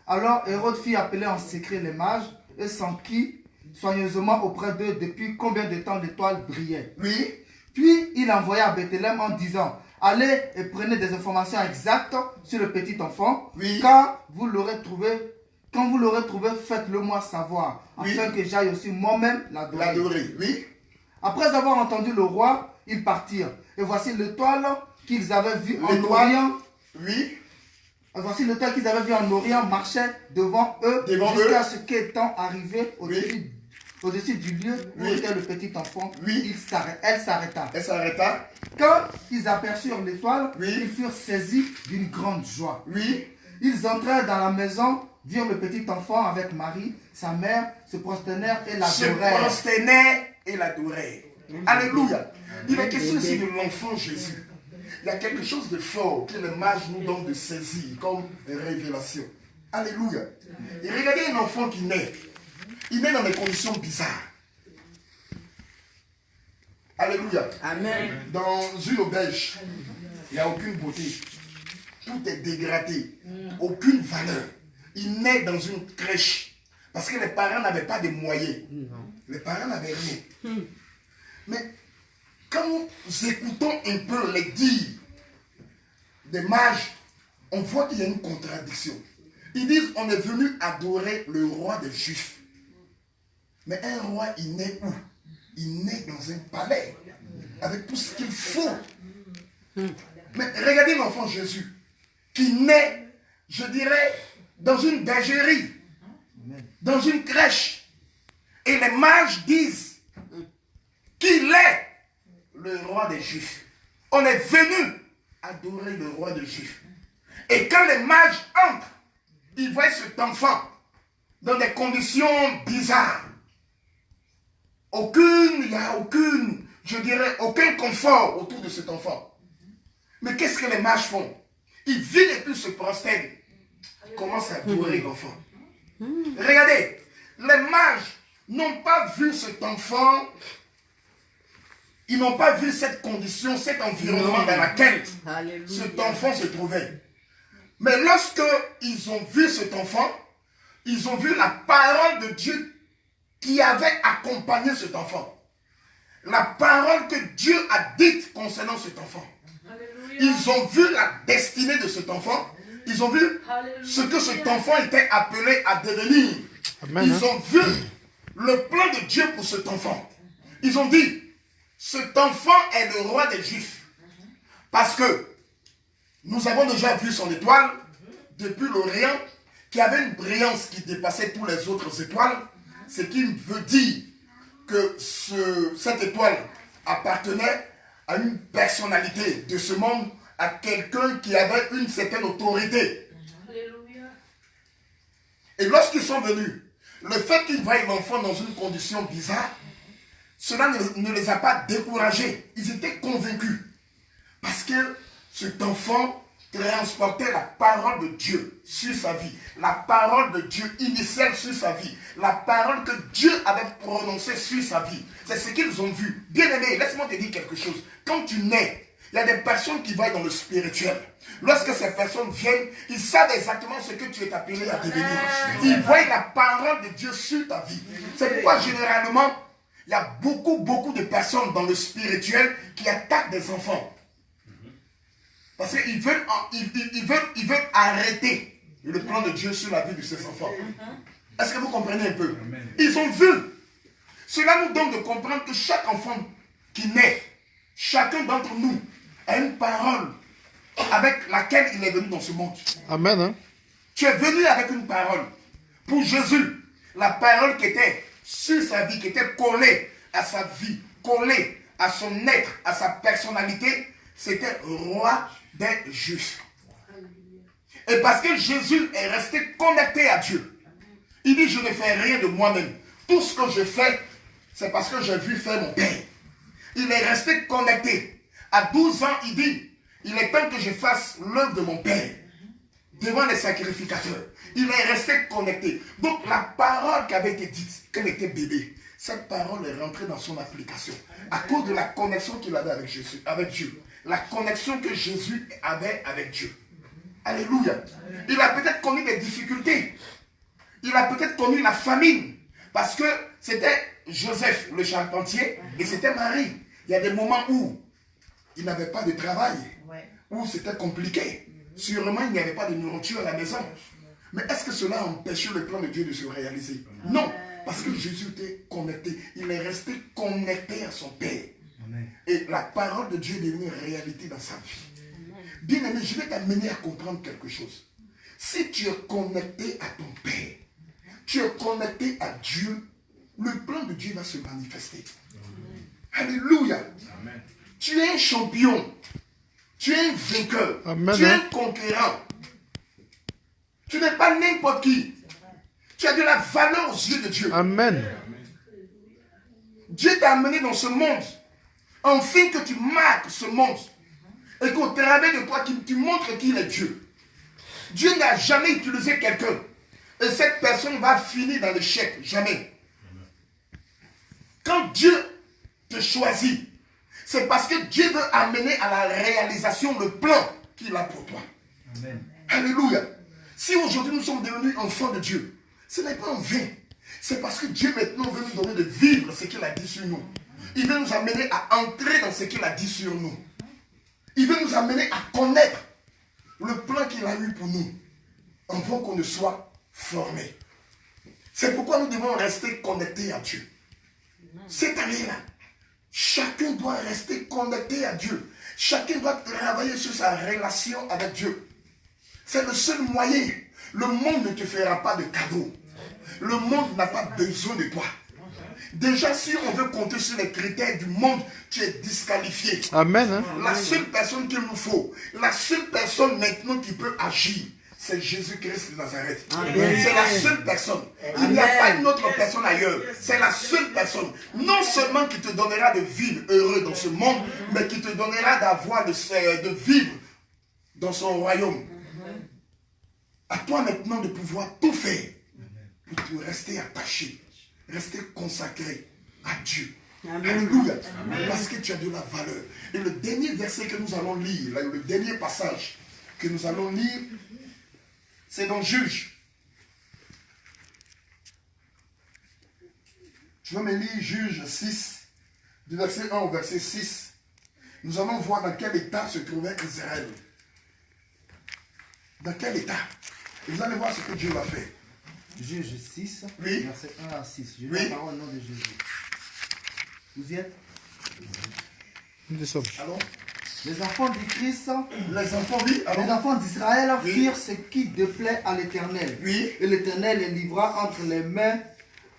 Alors Hérode fit appeler en secret les mages et s'enquit soigneusement auprès d'eux depuis combien de temps l'étoile brillait. Oui. Puis il envoya à Bethléem en disant, allez et prenez des informations exactes sur le petit enfant, Oui. car vous l'aurez trouvé. Quand vous l'aurez trouvé, faites-le moi savoir, Oui. afin que j'aille aussi moi-même l'adorer. L'adorer. Oui. Après avoir entendu le roi, ils partirent. Et voici l'étoile qu'ils avaient vue en L'étoile. Orient. Oui. Voici l'étoile qu'ils avaient vue en Orient marchait devant eux Devant jusqu'à ce qu'étant arrivé Oui. au-dessus du lieu où Oui. était le petit enfant. Oui. Elle s'arrêta. Elle s'arrêta. Quand ils aperçurent l'étoile, Oui. ils furent saisis d'une grande joie. Oui. Ils entrèrent dans la maison, virent le petit enfant avec Marie, sa mère, se prosternèrent et Se l'adorèrent. prosternèrent et l'adorèrent. Alléluia. Il est question ici de l'enfant Jésus. Il y a quelque chose de fort que les mages nous donnent de saisir comme révélation. Alléluia. Et regardez un enfant qui naît. Il naît dans des conditions bizarres. Alléluia. Amen. Dans une auberge, il n'y a aucune beauté. Tout est dégradé. Aucune valeur. Il naît dans une crèche. Parce que les parents n'avaient pas de moyens. Les parents n'avaient rien. Mais quand nous écoutons un peu les dires des mages, on voit qu'il y a une contradiction. Ils disent, on est venu adorer le roi des Juifs. Mais un roi, il naît où? Il naît dans un palais, avec tout ce qu'il faut. Mais regardez l'enfant Jésus, qui naît, je dirais, dans une bergerie, dans une crèche. Et les mages disent qu'il est le roi des Juifs. On est venu adorer le roi des Juifs. Et quand les mages entrent, ils voient cet enfant dans des conditions bizarres. Il n'y a aucune, je dirais, aucun confort autour de cet enfant. Mais qu'est-ce que les mages font? Ils viennent et puis se prosternent. Ils commencent à adorer l'enfant. Regardez, les mages n'ont pas vu cet enfant, ils n'ont pas vu cette condition, cet environnement dans lequel cet enfant se trouvait. Mais lorsque ils ont vu cet enfant, ils ont vu la parole de Dieu qui avait accompagné cet enfant. La parole que Dieu a dite concernant cet enfant. Ils ont vu la destinée de cet enfant. Ils ont vu ce que cet enfant était appelé à devenir. Amen, Ils ont vu le plan de Dieu pour cet enfant. Ils ont dit, cet enfant est le roi des Juifs. Parce que nous avons déjà vu son étoile depuis l'Orient, qui avait une brillance qui dépassait toutes les autres étoiles. Ce qui veut dire que cette étoile appartenait à une personnalité de ce monde, à quelqu'un qui avait une certaine autorité. Et lorsqu'ils sont venus, le fait qu'ils voient l'enfant dans une condition bizarre, cela ne les a pas découragés. Ils étaient convaincus. Parce que cet enfant transportait la parole de Dieu sur sa vie. La parole de Dieu initiale sur sa vie. La parole que Dieu avait prononcée sur sa vie. C'est ce qu'ils ont vu. Bien-aimé, laisse-moi te dire quelque chose. Quand tu nais, Il y a des personnes qui vont dans le spirituel. Lorsque ces personnes viennent, ils savent exactement ce que tu es appelé à devenir. Ils voient la parole de Dieu sur ta vie. C'est pourquoi généralement, il y a beaucoup de personnes dans le spirituel qui attaquent des enfants. Parce qu'ils veulent, ils veulent arrêter le plan de Dieu sur la vie de ces enfants. Est-ce que vous comprenez un peu? Ils ont vu. Cela nous donne de comprendre que chaque enfant qui naît, chacun d'entre nous a une parole avec laquelle il est venu dans ce monde. Amen. Hein? Tu es venu avec une parole. Pour Jésus, la parole qui était sur sa vie, qui était collée à sa vie, collée à son être, à sa personnalité, c'était roi des Juifs. Et parce que Jésus est resté connecté à Dieu, il dit, je ne fais rien de moi-même. Tout ce que je fais, c'est parce que j'ai vu faire mon Père. Il est resté connecté. À 12 ans, il dit, il est temps que je fasse l'œuvre de mon Père devant les sacrificateurs. Il est resté connecté. Donc la parole qui avait été dite, quand il était bébé, cette parole est rentrée dans son application. À cause de la connexion qu'il avait avec Jésus, avec Dieu. La connexion que Jésus avait avec Dieu. Alléluia. Il a peut-être connu des difficultés. Il a peut-être connu la famine. Parce que c'était Joseph le charpentier et c'était Marie. Il y a des moments où il n'avait pas de travail, où c'était compliqué. Sûrement, il n'y avait pas de nourriture à la maison. Mais est-ce que cela a empêché le plan de Dieu de se réaliser? Non, parce que Jésus était connecté. Il est resté connecté à son Père. Et la parole de Dieu est devenue réalité dans sa vie. Bien aimé, je vais t'amener à comprendre quelque chose. Si tu es connecté à ton Père, tu es connecté à Dieu, le plan de Dieu va se manifester. Alléluia. Amen. Tu es un champion. Tu es un vainqueur. Amen. Tu es un conquérant. Tu n'es pas n'importe qui. Tu as de la valeur aux yeux de Dieu. Amen. Dieu t'a amené dans ce monde afin que tu marques ce monde. Et qu'au travers de toi, tu montres qu'il est Dieu. Dieu n'a jamais utilisé quelqu'un. Et cette personne va finir dans l'échec. Jamais. Quand Dieu te choisit, c'est parce que Dieu veut amener à la réalisation le plan qu'il a pour toi. Amen. Alléluia. Si aujourd'hui nous sommes devenus enfants de Dieu, ce n'est pas en vain. C'est parce que Dieu maintenant veut nous donner de vivre ce qu'il a dit sur nous. Il veut nous amener à entrer dans ce qu'il a dit sur nous. Il veut nous amener à connaître le plan qu'il a eu pour nous, avant qu'on ne soit formés. C'est pourquoi nous devons rester connectés à Dieu. Cette année-là, chacun doit rester connecté à Dieu. Chacun doit travailler sur sa relation avec Dieu. C'est le seul moyen. Le monde ne te fera pas de cadeaux. Le monde n'a pas besoin de toi. Déjà, si on veut compter sur les critères du monde, tu es disqualifié. Amen. Hein? La seule personne qu'il nous faut, la seule personne maintenant qui peut agir, c'est Jésus-Christ de Nazareth. C'est la seule personne. Il n'y a pas une autre personne ailleurs. C'est la seule personne. Non seulement qui te donnera de vivre heureux dans ce monde, mais qui te donnera d'avoir de vivre dans son royaume. À toi maintenant de pouvoir tout faire pour te rester attaché, rester consacré à Dieu. Alléluia. Parce que tu as de la valeur. Et le dernier verset que nous allons lire, là, le dernier passage que nous allons lire, c'est dans Juge. Tu vas me lire Juge 6, du verset 1 au verset 6. Nous allons voir dans quel état se trouvait Israël. Dans quel état. Et vous allez voir ce que Dieu va faire. Juge 6, oui. Verset 1 à 6. Je lis Oui. la parole au nom de Jésus. Vous y êtes? Nous sommes. Alors, Les enfants du Christ, les enfants, oui. les Alors, enfants d'Israël Oui. firent ce qui déplaît à l'Éternel. oui. Et l'Éternel les livra entre les mains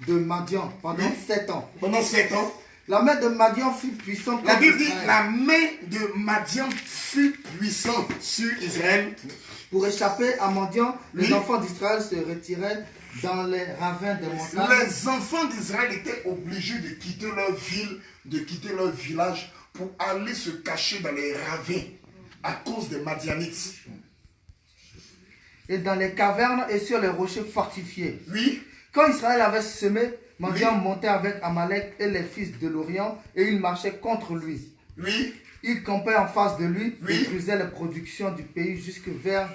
de Madian pendant Oui. 7 ans. Pendant 7 ans, La main de Madian fut puissante la contre Bible dit Israël. la main de Madian fut puissante sur Israël. Pour échapper à Madian, les Oui. enfants d'Israël se retiraient dans les ravins des montagnes. Les enfants d'Israël étaient obligés de quitter leur ville, de quitter leur village pour aller se cacher dans les ravins à cause des Madianites. Et dans les cavernes et sur les rochers fortifiés. Oui, Quand Israël avait semé, Madian Oui. montait avec Amalek et les fils de l'Orient et il marchait contre lui. Oui. Il campait en face de lui, Oui. détruisait les productions du pays jusque vers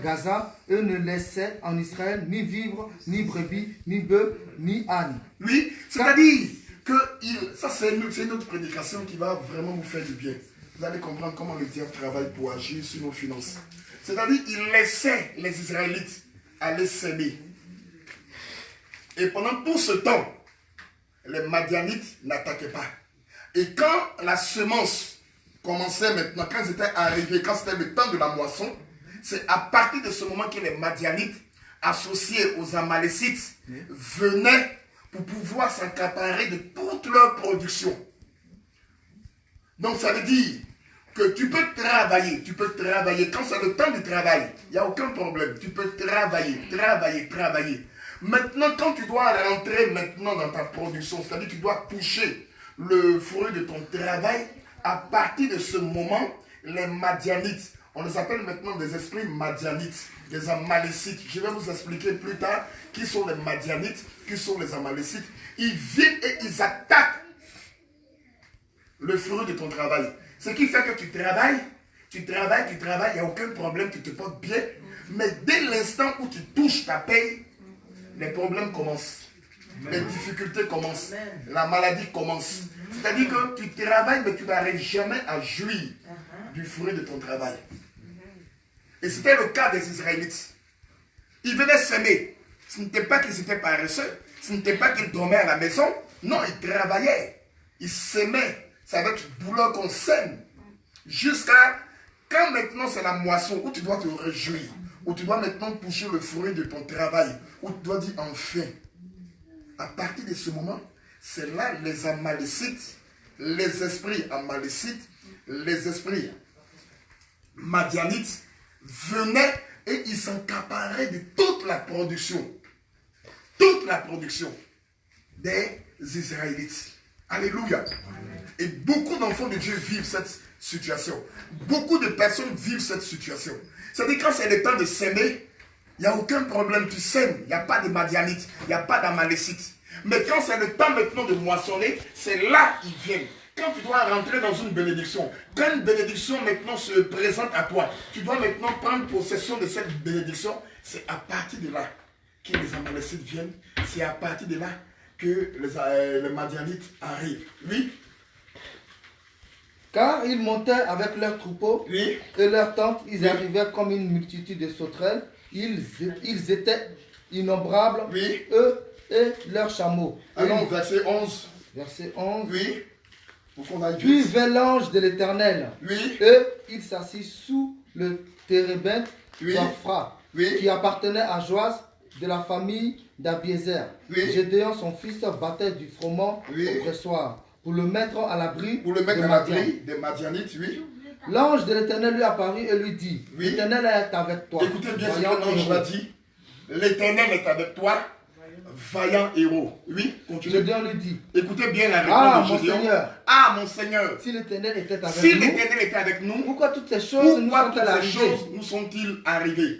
Gaza et ne laissait en Israël ni vivre, ni brebis, ni bœufs, ni ânes. Oui, c'est-à-dire que ça c'est une autre prédication qui va vraiment vous faire du bien. Vous allez comprendre comment le diable travaille pour agir sur nos finances. C'est-à-dire qu'il laissait les Israélites aller s'aimer. Et pendant tout ce temps, les Madianites n'attaquaient pas. Et quand la semence commençait maintenant, quand c'était arrivé, quand c'était le temps de la moisson, c'est à partir de ce moment que les Madianites, associés aux Amalécites, venaient pour pouvoir s'accaparer de toute leur production. Donc ça veut dire que tu peux travailler. Quand c'est le temps du travail, il n'y a aucun problème. Tu peux travailler. Maintenant, quand tu dois rentrer maintenant dans ta production, c'est-à-dire que tu dois toucher le fruit de ton travail, à partir de ce moment, les Madianites, on les appelle maintenant des esprits Madianites, des Amalécites. Je vais vous expliquer plus tard qui sont les Madianites, qui sont les Amalécites. Ils viennent et ils attaquent le fruit de ton travail. Ce qui fait que tu travailles, il n'y a aucun problème, tu te portes bien. Mais dès l'instant où tu touches ta paye, les problèmes commencent. Les difficultés commencent. La maladie commence. C'est-à-dire que tu travailles, mais tu n'arrives jamais à jouir du fruit de ton travail. Et c'était le cas des Israélites. Ils venaient s'aimer. Ce n'était pas qu'ils étaient paresseux. Ce n'était pas qu'ils dormaient à la maison. Non, ils travaillaient. Ils s'aimaient. C'est avec douleur qu'on s'aime. Jusqu'à quand maintenant c'est la moisson où tu dois te réjouir. Où tu dois maintenant toucher le fruit de ton travail. Où tu dois dire enfin. À partir de ce moment, c'est là les Amalécites, les esprits Amalécites, les esprits Madianites venaient et ils s'encaparaient de toute la production des Israélites. Alléluia. Et beaucoup d'enfants de Dieu vivent cette situation. Beaucoup de personnes vivent cette situation. C'est-à-dire quand c'est le temps de s'aimer, il n'y a aucun problème, tu sèmes, il n'y a pas de Madianites, il n'y a pas d'Amalécites. Mais quand c'est le temps maintenant de moissonner, c'est là qu'ils viennent. Quand tu dois rentrer dans une bénédiction, quand une bénédiction maintenant se présente à toi, tu dois maintenant prendre possession de cette bénédiction. C'est à partir de là que les Amalécites viennent. C'est à partir de là que les Madianites arrivent. Oui. Car ils montaient avec leurs troupeaux Oui. et leurs tentes, ils Oui. arrivaient comme une multitude de sauterelles. Ils étaient innombrables, Oui. eux et leurs chameaux. Allons, verset 11. Verset 11. Oui. Pour qu'on aille Puis vite. vint l'ange de l'Éternel. Oui. Et il s'assit sous le térébinthe Oui. d'Ophra, Oui. qui appartenait à Joas de la famille d'Abiézer. Oui. Gédéon, son fils, battait du froment Oui. au pressoir pour le mettre à l'abri Pour le mettre de à Madian. l'abri des Madianites, oui. L'ange de l'Éternel lui apparut et lui dit, Oui. l'Éternel est avec toi. Écoutez bien ce que voyant l'ange héros. va dire. L'Éternel est avec toi, vaillant héros. Oui, continuez. Gédéon lui dit, Écoutez bien la ah réponse mon de Gédéon. Seigneur, Ah mon Seigneur, si l'Éternel était avec si nous, l'Éternel était avec nous, pourquoi toutes ces choses nous pourquoi sont-elles toutes ces arrivées? choses nous sont-ils arrivées?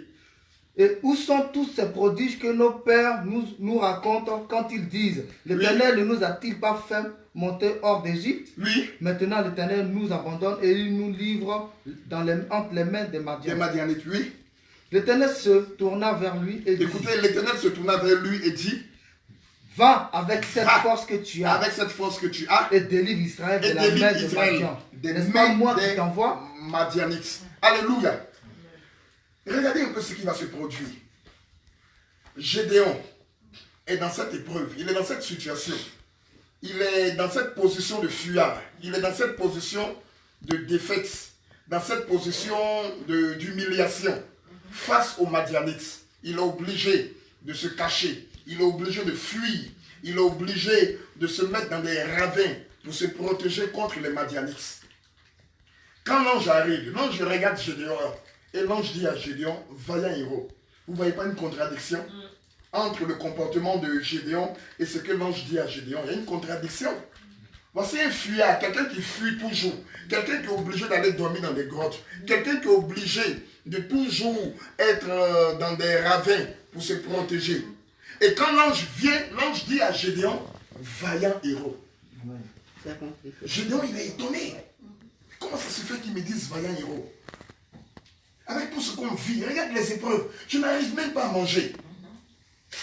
Et où sont tous ces prodiges que nos pères nous racontent quand ils disent, l'Éternel ne nous a-t-il pas fait monter hors d'Égypte? Oui, Maintenant l'Éternel nous abandonne et il nous livre entre les mains des des Madianites. Madianites, oui. L'Éternel se tourna vers lui et dit, Écoutez, l'Éternel se tourna vers lui et dit, va avec cette Va force que tu as avec cette force que tu as, et délivre Israël de et la main délivre de Israël Madian. des N'est-ce pas mains moi qui des t'envoie? Madianites. Alléluia. Regardez un peu ce qui va se produire. Gédéon est dans cette épreuve, il est dans cette situation. Il est dans cette position de fuyard, il est dans cette position de défaite, dans cette position d'humiliation face aux Madianites. Il est obligé de se cacher, il est obligé de fuir, il est obligé de se mettre dans des ravins pour se protéger contre les Madianites. Quand l'ange arrive, l'ange regarde Gédéon et l'ange dit à Gédéon, vaillant héros. Vous ne voyez pas une contradiction entre le comportement de Gédéon et ce que l'ange dit à Gédéon? Il y a une contradiction. Voici un fuyard, quelqu'un qui fuit toujours, quelqu'un qui est obligé d'aller dormir dans des grottes, quelqu'un qui est obligé de toujours être dans des ravins pour se protéger. Et quand l'ange vient, l'ange dit à Gédéon, vaillant héros. Gédéon, il est étonné. Comment ça se fait qu'ils me disent vaillant héros? Avec tout ce qu'on vit, regarde les épreuves. Je n'arrive même pas à manger.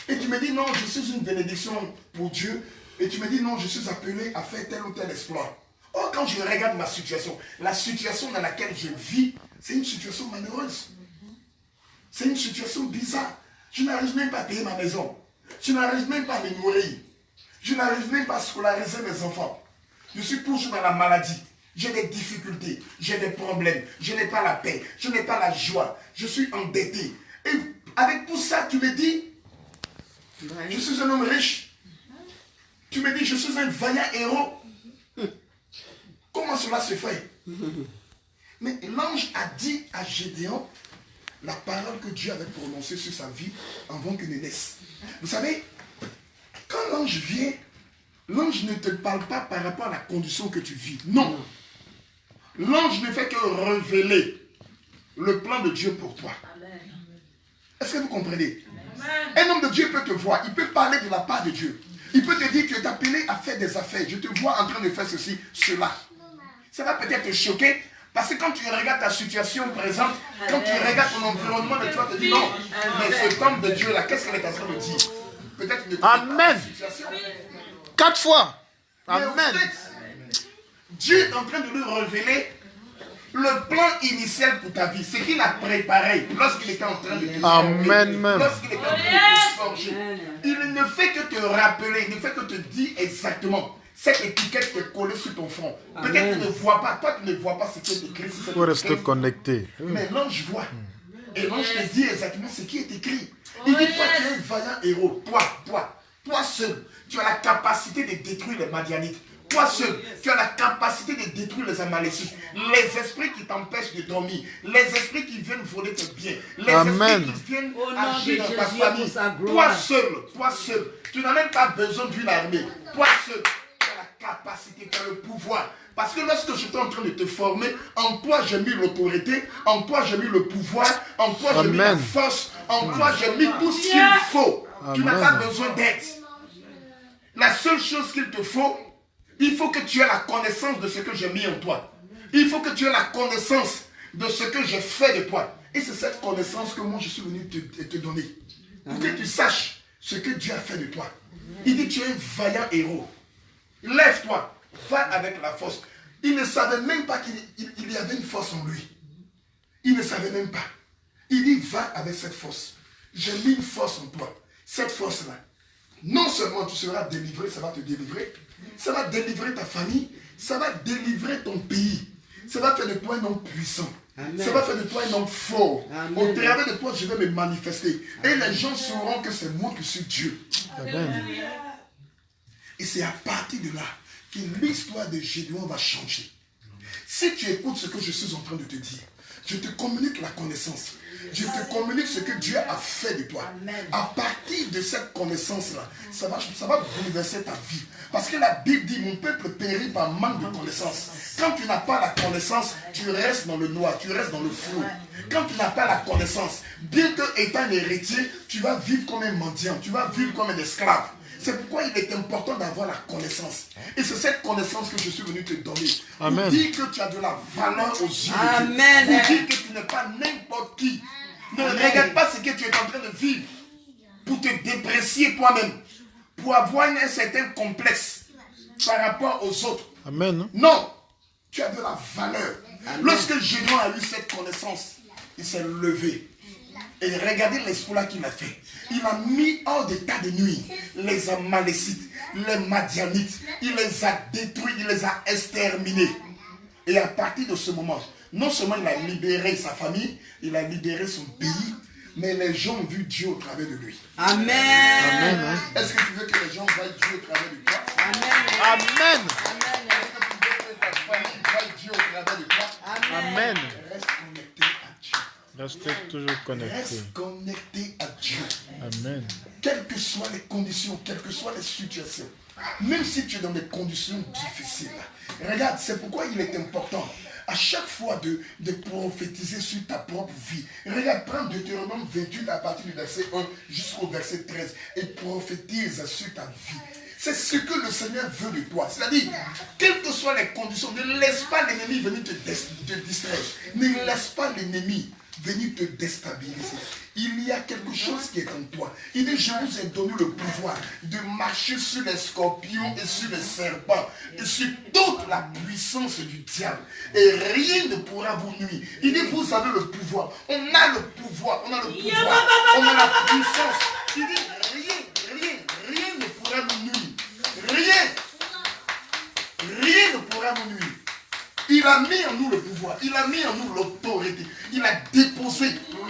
Et tu me dis non, je suis une bénédiction pour Dieu. Et tu me dis non, je suis appelé à faire tel ou tel exploit. Or, quand je regarde ma situation, la situation dans laquelle je vis, c'est une situation malheureuse. C'est une situation bizarre. Je n'arrive même pas à payer ma maison. Je n'arrive même pas à me nourrir. Je n'arrive même pas à scolariser mes enfants. Je suis toujours dans la maladie. J'ai des difficultés, j'ai des problèmes, je n'ai pas la paix, je n'ai pas la joie, je suis endetté. Et avec tout ça, tu me dis, je suis un homme riche. Tu me dis, je suis un vaillant héros. Comment cela se fait? Mais l'ange a dit à Gédéon la parole que Dieu avait prononcée sur sa vie avant qu'il ne naisse. Vous savez, quand l'ange vient, l'ange ne te parle pas par rapport à la condition que tu vis. Non. L'ange ne fait que révéler le plan de Dieu pour toi. Est-ce que vous comprenez? Un homme de Dieu peut te voir, il peut parler de la part de Dieu. Il peut te dire que tu es appelé à faire des affaires. Je te vois en train de faire ceci, cela. Ça va peut-être te choquer, parce que quand tu regardes ta situation présente, quand tu regardes ton environnement, tu vas te dire non, mais cet homme de Dieu là, qu'est-ce qu'elle est en train de dire? Peut-être une Amen. situation. 4 fois. Mais Amen. en fait, Dieu est en train de lui révéler le plan initial pour ta vie, ce qu'il a préparé lorsqu'il était en train de te Amen, former, lorsqu'il était en train de te forger. Il ne fait que te rappeler, il ne fait que te dire exactement. Cette étiquette est collée sur ton front. Peut-être que tu ne vois pas, toi tu ne vois pas ce qui est écrit sur cette Il faut rester étiquette. connecté. Mais l'ange voit. Et l'ange te dit exactement ce qui est écrit. Il dit, toi tu es un vaillant héros. Toi seul, tu as la capacité de détruire les Madianites. Toi seul, tu as la capacité de détruire les Amalécites. Les esprits qui t'empêchent de dormir. Les esprits qui viennent voler tes biens. Les Amen. esprits qui viennent Au nom agir de dans ta Jésus, famille. pour sa gloire. Toi seul, tu n'as même pas besoin d'une armée. Toi seul, tu as la capacité, tu as le pouvoir. Parce que lorsque j'étais en train de te former, en toi j'ai mis l'autorité, en toi j'ai mis le pouvoir, en toi j'ai mis la Amen. force, en toi j'ai mis tout ce qu'il faut. Tu n'as Amen. pas besoin d'aide. La seule chose qu'il te faut, il faut que tu aies la connaissance de ce que j'ai mis en toi. Il faut que tu aies la connaissance de ce que j'ai fait de toi. Et c'est cette connaissance que moi je suis venu te donner. Pour que tu saches ce que Dieu a fait de toi. Il dit tu es un vaillant héros. Lève-toi, va avec la force. Il ne savait même pas qu'il y avait une force en lui. Il ne savait même pas. Il dit va avec cette force. J'ai mis une force en toi. Cette force-là, non seulement tu seras délivré, ça va te délivrer, ça va délivrer ta famille, ça va délivrer ton pays, ça va faire de toi un homme puissant, ça va faire de toi un homme fort. Au travers de toi, je vais me manifester. Et les gens sauront que c'est moi qui suis Dieu. Amen. Et c'est à partir de là que l'histoire de Gédéon va changer. Si tu écoutes ce que je suis en train de te dire, je te communique la connaissance. Je te communique ce que Dieu a fait de toi. À partir de cette connaissance-là, ça va bouleverser ta vie. Parce que la Bible dit, mon peuple périt par manque de connaissance. Quand tu n'as pas la connaissance, tu restes dans le noir, tu restes dans le flou. Quand tu n'as pas la connaissance, bien que étant un héritier, tu vas vivre comme un mendiant, tu vas vivre comme un esclave. C'est pourquoi il est important d'avoir la connaissance. Et c'est cette connaissance que je suis venu te donner. Amen. Pour dire que tu as de la valeur aux yeux de Dieu. Amen. Pour dire que tu n'es pas n'importe qui. Ne regarde pas ce que tu es en train de vivre pour te déprécier toi-même, pour avoir un certain complexe par rapport aux autres. Amen. Non, tu as de la valeur. Lorsque Gédéon a eu cette connaissance, il s'est levé. Et regardez l'exploit qu'il a fait. Il a mis hors d'état de nuit les Amalécites, les Madianites. Il les a détruits, il les a exterminés. Et à partir de ce moment, non seulement il a libéré sa famille, il a libéré son pays, mais les gens ont vu Dieu au travers de lui. Amen. Amen. Est-ce que tu veux que les gens voient Dieu au travers de toi? Amen. Est-ce que tu veux que ta famille voie Dieu au travers de toi? Amen. Reste connecté à Dieu. Restez toujours connecté. Reste connecté à Dieu. Amen. Quelles que soient les conditions, quelles que soient les situations, même si tu es dans des conditions difficiles, regarde, c'est pourquoi il est important à chaque fois de prophétiser sur ta propre vie. Regarde, prends Deutéronome 28 à partir du verset 1 jusqu'au verset 13 et prophétise sur ta vie. C'est ce que le Seigneur veut de toi. C'est-à-dire, quelles que soient les conditions, ne laisse pas l'ennemi venir te distraire. Ne laisse pas l'ennemi venir te déstabiliser. Il y a quelque chose qui est en toi. Il dit, je vous ai donné le pouvoir de marcher sur les scorpions et sur les serpents et sur toute la puissance du diable. Et rien ne pourra vous nuire. Il dit, vous avez le pouvoir. On a le pouvoir. On a le pouvoir. On a la puissance. Il dit, rien ne pourra nous nuire. Rien ne pourra nous nuire. Il a mis en nous le pouvoir, il a mis en nous l'autorité, il a déposé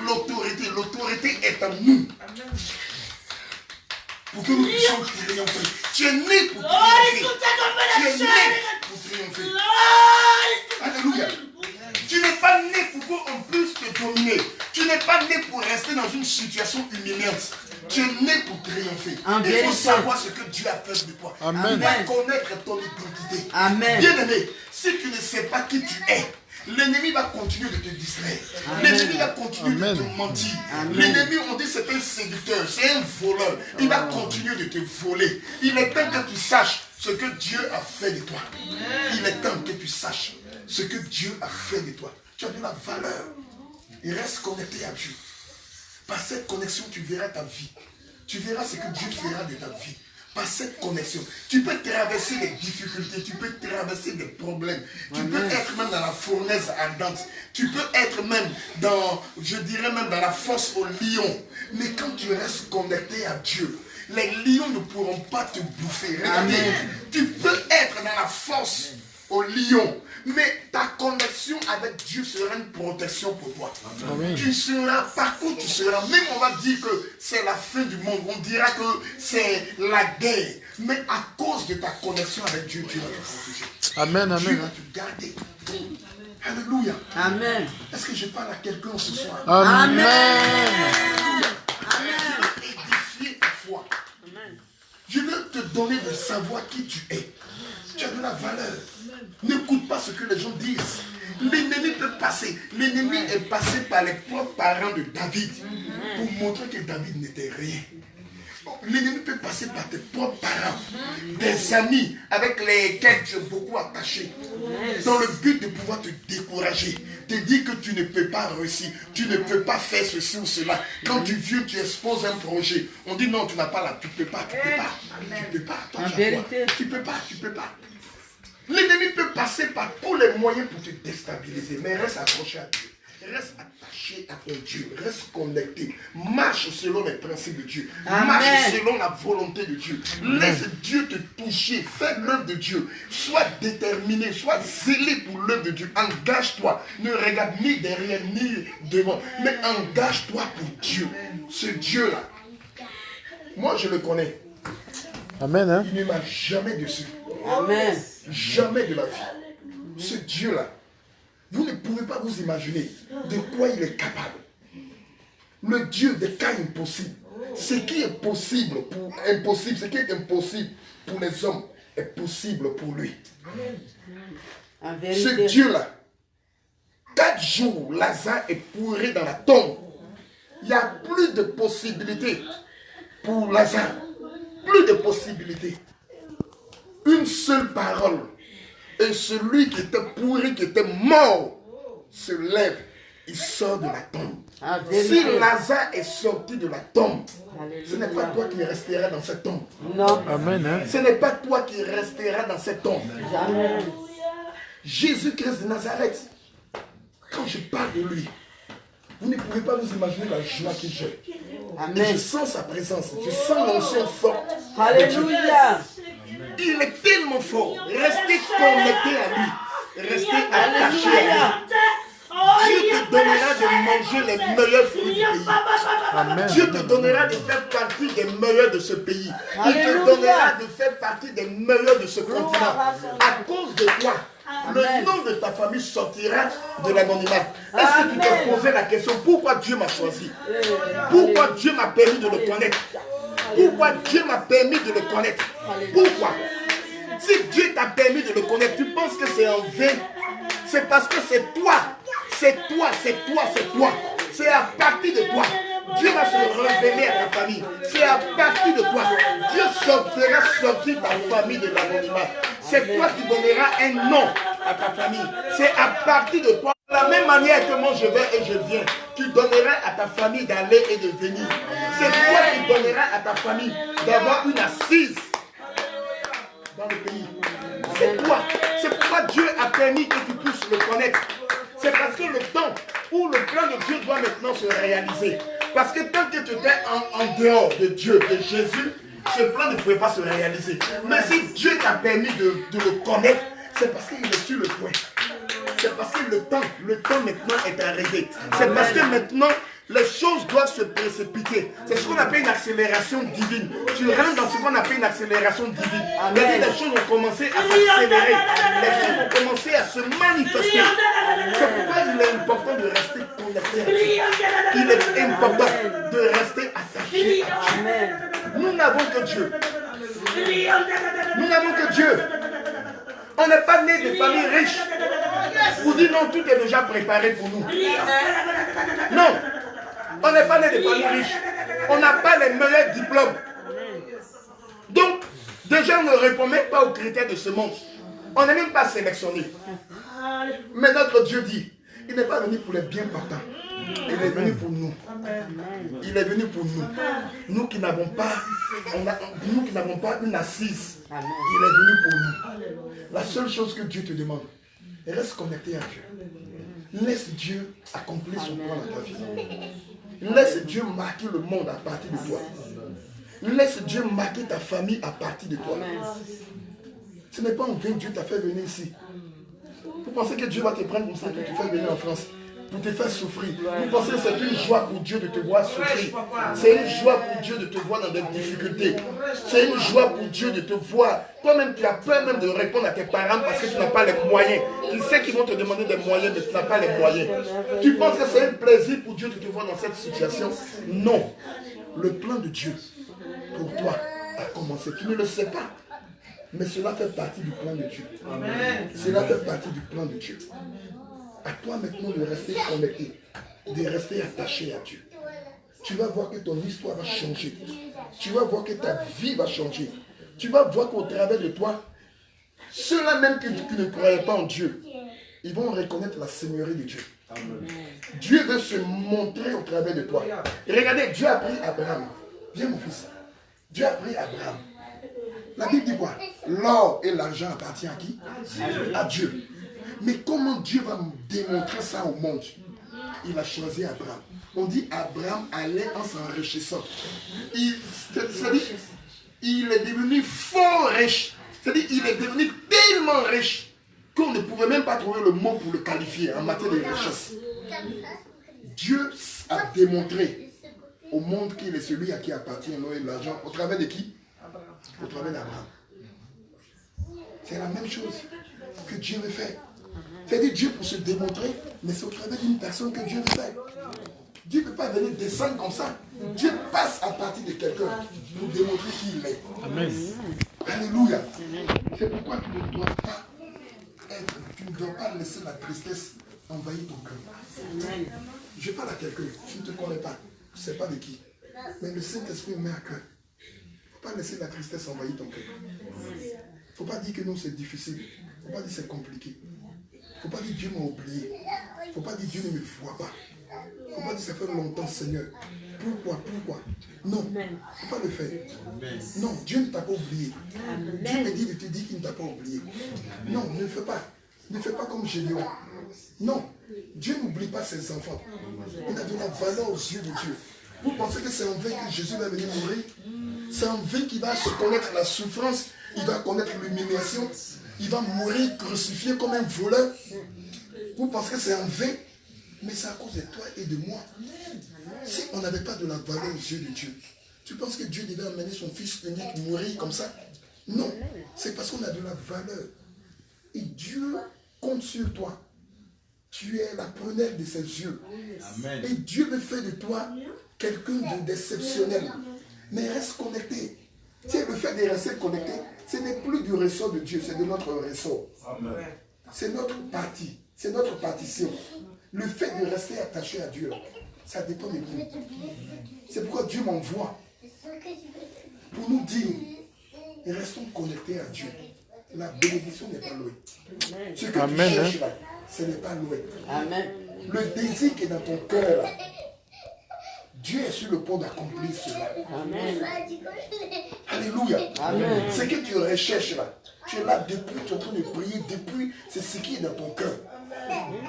l'autorité. L'autorité est en nous. Pour que nous puissions triompher. Tu es né pour triompher. Tu es né pour triompher. Alléluia. Tu n'es pas né pour qu'on puisse te dominer. Tu n'es pas né pour rester dans une situation humiliante. Tu es né pour triompher. Il faut savoir ce que Dieu a fait de toi. Amen. Tu dois connaître ton identité. Amen. Bien-aimé, si tu ne sais pas qui tu es, l'ennemi va continuer de te distraire. L'ennemi va continuer de te mentir. L'ennemi, on dit c'est un séducteur, c'est un voleur. Il va continuer de te voler. Il est temps que tu saches ce que Dieu a fait de toi. Il est temps que tu saches ce que Dieu a fait de toi. Tu as de la valeur. Et reste connecté à Dieu. Par cette connexion, tu verras ta vie. Tu verras ce que Dieu fera de ta vie. Par cette connexion, tu peux traverser des difficultés, tu peux traverser des problèmes. Tu peux être même dans la fournaise ardente. Tu peux être même dans, je dirais même dans la fosse au lion. Mais quand tu restes connecté à Dieu, les lions ne pourront pas te bouffer. Regardez, tu peux être dans la fosse au lion, mais ta connexion avec Dieu sera une protection pour toi. Amen. Tu seras, partout tu seras, même on va dire que c'est la fin du monde, on dira que c'est la guerre, mais à cause de ta connexion avec Dieu, Dieu va te protéger. Amen, Dieu amen. va te garder. Alléluia. Amen. Est-ce que je parle à quelqu'un ce soir? Amen. Je veux édifier ta foi. Je veux te donner de savoir qui tu es. Tu as de la valeur. N'écoute pas ce que les gens disent. L'ennemi peut passer. L'ennemi est passé par les propres parents de David pour montrer que David n'était rien. L'ennemi peut passer par tes propres parents, des amis avec lesquels tu es beaucoup attaché, dans le but de pouvoir te décourager, te dire que tu ne peux pas réussir, tu ne peux pas faire ceci ou cela. Quand tu viens, tu exposes un projet. On dit non, tu n'as pas là, tu ne peux pas, tu ne peux pas. Tu ne peux pas. Toi, tu as quoi? Tu ne peux pas, tu ne peux pas. L'ennemi peut passer par tous les moyens pour te déstabiliser, mais reste accroché à Dieu. Reste attaché à ton Dieu. Reste connecté. Marche selon les principes de Dieu. Marche selon la volonté de Dieu. Laisse Dieu te toucher. Fais l'œuvre de Dieu. Sois déterminé. Sois zélé pour l'œuvre de Dieu. Engage-toi. Ne regarde ni derrière ni devant. Mais engage-toi pour Dieu. Ce Dieu-là. Moi, je le connais. Amen. Hein? Il ne m'a jamais déçu. Amen. Jamais de la vie. Ce Dieu-là. Vous ne pouvez pas vous imaginer de quoi il est capable. Le Dieu des cas impossibles. Ce qui est possible pour impossible, ce qui est impossible pour les hommes est possible pour lui. Ce Dieu-là, 4 jours, Lazare est pourri dans la tombe. Il n'y a plus de possibilités pour Lazare. Plus de possibilités. Une seule parole. Et celui qui était pourri, qui était mort, se lève. Il sort de la tombe. Si Lazare est sorti de la tombe, ce n'est pas toi qui resteras dans cette tombe. Non. Amen. Hein? Ce n'est pas toi qui resteras dans cette tombe. Jamais. Jésus-Christ de Nazareth, quand je parle de lui, vous ne pouvez pas vous imaginer la joie qu'il j'ai. Et je Amen. sens sa présence. Je sens l'onction forte. Alléluia. Il est tellement fort. Restez connecté à lui. Restez attaché à lui. Dieu te donnera de manger les meilleurs fruits du pays. Amen. Dieu te donnera de faire partie des meilleurs de ce pays. Il te Alléluia. donnera de faire partie des meilleurs de ce continent. À cause de toi, le nom de ta famille sortira de l'anonymat. Est-ce que tu t'es posé la question, pourquoi Dieu m'a choisi? Pourquoi Dieu m'a permis de le connaître? Pourquoi Dieu m'a permis de le connaître? Pourquoi? Si Dieu t'a permis de le connaître, tu penses que c'est en vain? C'est parce que c'est toi. C'est toi, c'est toi, c'est toi. C'est à partir de toi. Dieu va se révéler à ta famille. C'est à partir de toi. Dieu fera sortir ta famille de l'anonymat. C'est toi qui donneras un nom à ta famille. C'est à partir de toi. De la même manière que moi je vais et je viens, tu donneras à ta famille d'aller et de venir. C'est toi qui donneras à ta famille d'avoir une assise dans le pays. C'est toi. C'est pourquoi Dieu a permis que tu puisses le connaître. C'est parce que le temps où le plan de Dieu doit maintenant se réaliser. Parce que tant que tu étais en dehors de Dieu, de Jésus, ce plan ne pouvait pas se réaliser. Mais si Dieu t'a permis de le connaître, c'est parce qu'il est sur le point. C'est parce que le temps maintenant est arrivé. C'est parce que maintenant, les choses doivent se précipiter. C'est ce qu'on appelle une accélération divine. Tu rentres dans ce qu'on appelle une accélération divine. Les choses vont commencer à s'accélérer. Les choses vont commencer à se manifester. C'est pourquoi il est important de rester connecté à Dieu. Il est important de rester attaché à Dieu. Nous n'avons que Dieu. Nous n'avons que Dieu. On n'est pas né de familles riches. Vous dites non, tout est déjà préparé pour nous. Non. On n'est pas né de familles riches. On n'a pas les meilleurs diplômes. Donc, déjà, on ne répond même pas aux critères de ce monde. On n'est même pas sélectionné. Mais notre Dieu dit, il n'est pas venu pour les bien portants. Il est venu pour nous. Il est venu pour nous. Nous qui n'avons pas, une assise. Il est venu pour nous. La seule chose que Dieu te demande, reste connecté à Dieu. Laisse Dieu accomplir son plan dans ta vie. Laisse Dieu marquer le monde à partir de toi. Laisse Dieu marquer ta famille à partir de toi. Ce n'est pas en vain que Dieu t'a fait venir ici. Vous pensez que Dieu va te prendre comme ça, que tu fais venir en France pour te faire souffrir. Vous pensez que c'est une joie pour Dieu de te voir souffrir. C'est une joie pour Dieu de te voir dans des difficultés. C'est une joie pour Dieu de te voir. Toi-même, tu as peur même de répondre à tes parents parce que tu n'as pas les moyens. Tu sais qu'ils vont te demander des moyens, mais tu n'as pas les moyens. Tu penses que c'est un plaisir pour Dieu de te voir dans cette situation? Non. Le plan de Dieu pour toi a commencé. Tu ne le sais pas. Mais cela fait partie du plan de Dieu. Cela fait partie du plan de Dieu. À toi maintenant de rester connecté, de rester attaché à Dieu. Tu vas voir que ton histoire va changer. Tu vas voir que ta vie va changer. Tu vas voir qu'au travers de toi, ceux-là même qui ne croyaient pas en Dieu, ils vont reconnaître la seigneurie de Dieu. Dieu veut se montrer au travers de toi. Et regardez, Dieu a pris Abraham. Viens mon fils. Dieu a pris Abraham. La Bible dit quoi? L'or et l'argent appartient à qui? À Dieu. Mais comment Dieu va démontrer ça au monde? Il a choisi Abraham. On dit Abraham allait en s'enrichissant. C'est-à-dire, il est devenu fort riche. C'est-à-dire, il est devenu tellement riche qu'on ne pouvait même pas trouver le mot pour le qualifier en matière de richesse. Dieu a démontré au monde qu'il est celui à qui appartient l'or et l'argent. Au travers de qui? Au travers d'Abraham. C'est la même chose que Dieu veut faire. C'est-à-dire Dieu pour se démontrer, mais c'est au travers d'une personne que Dieu veut faire. Dieu ne peut pas venir descendre comme ça. Dieu passe à partir de quelqu'un pour démontrer qui il est. Amen. Alléluia. C'est pourquoi tu ne dois pas tu ne dois pas laisser la tristesse envahir ton cœur. Je parle à quelqu'un, tu ne te connais pas, tu ne sais pas de qui. Mais le Saint-Esprit met à cœur. Il ne faut pas laisser la tristesse envahir ton cœur. Il ne faut pas dire que non, c'est difficile. Il ne faut pas dire que c'est compliqué. Il ne faut pas dire que Dieu m'a oublié. Il ne faut pas dire que Dieu ne me voit pas. Il ne faut pas dire que ça fait longtemps, Seigneur. Pourquoi? Non, il ne faut pas le faire. Non, Dieu ne t'a pas oublié. Dieu me dit de te dire qu'il ne t'a pas oublié. Non, ne le fais pas. Ne fais pas comme Gédéon. Non, Dieu n'oublie pas ses enfants. Il a de la valeur aux yeux de Dieu. Vous pensez que c'est en vain que Jésus va venir mourir? C'est en vain qu'il va se connaître la souffrance, il va connaître l'humiliation, il va mourir crucifié comme un voleur. Vous pensez que c'est en vain? Mais c'est à cause de toi et de moi. Si on n'avait pas de la valeur aux yeux de Dieu, tu penses que Dieu devait amener son fils unique mourir comme ça? Non, c'est parce qu'on a de la valeur. Et Dieu compte sur toi. Tu es la prunelle de ses yeux. Amen. Et Dieu veut faire de toi quelqu'un d'exceptionnel. Mais reste connecté. C'est le fait de rester connecté, ce n'est plus du ressort de Dieu, c'est de notre ressort. C'est notre partie, c'est notre partition. Le fait de rester attaché à Dieu, Ça dépend de vous. C'est pourquoi Dieu m'envoie pour nous dire, restons connectés à Dieu. La bénédiction n'est pas loin. Ce que tu cherches là, ce n'est pas loin. Amen. Le désir qui est dans ton cœur, là, Dieu est sur le point d'accomplir cela. Amen. Alléluia. Amen. Ce que tu recherches là, tu es là depuis, tu es en train de prier, depuis, c'est ce qui est dans ton cœur.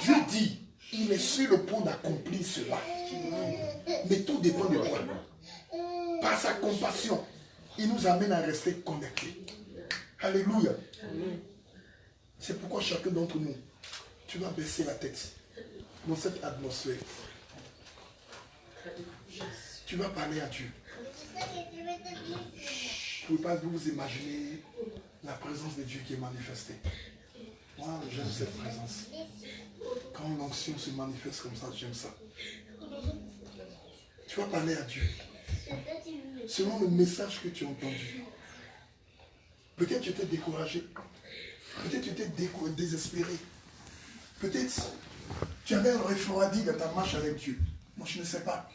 Dieu dit, il est sur le point d'accomplir cela. Mais tout dépend de toi. Par sa compassion, il nous amène à rester connectés. Alléluia. C'est pourquoi chacun d'entre nous, tu vas baisser la tête dans cette atmosphère. Tu vas parler à Dieu. Vous ne pouvez pas vous imaginer la présence de Dieu qui est manifestée. Moi, j'aime cette présence. Quand l'onction se manifeste comme ça, j'aime ça. Tu vas parler à Dieu. Selon le message que tu as entendu. Peut-être tu étais découragé. Peut-être tu étais désespéré. Peut-être tu avais refroidi dans ta marche avec Dieu. Moi, je ne sais pas.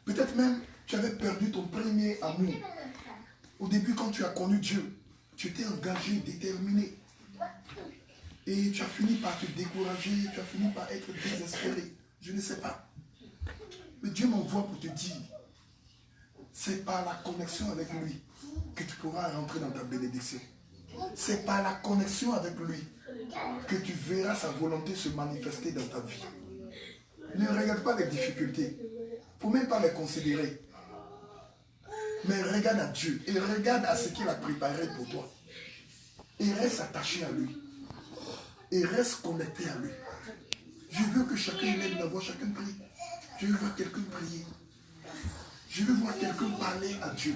Peut-être même tu avais perdu ton premier amour. Au début, quand tu as connu Dieu, tu étais engagé, déterminé. Et tu as fini par te décourager, tu as fini par être désespéré. Je ne sais pas. Mais Dieu m'envoie pour te dire, c'est par la connexion avec lui que tu pourras rentrer dans ta bénédiction. C'est par la connexion avec lui que tu verras sa volonté se manifester dans ta vie. Ne regarde pas les difficultés. Il ne faut même pas les considérer. Mais regarde à Dieu et regarde à ce qu'il a préparé pour toi. Et reste attaché à lui. Et reste connecté à lui. Je veux que chacun lève la voix, chacun prie. Je veux voir quelqu'un prier. Je veux voir quelqu'un parler à Dieu.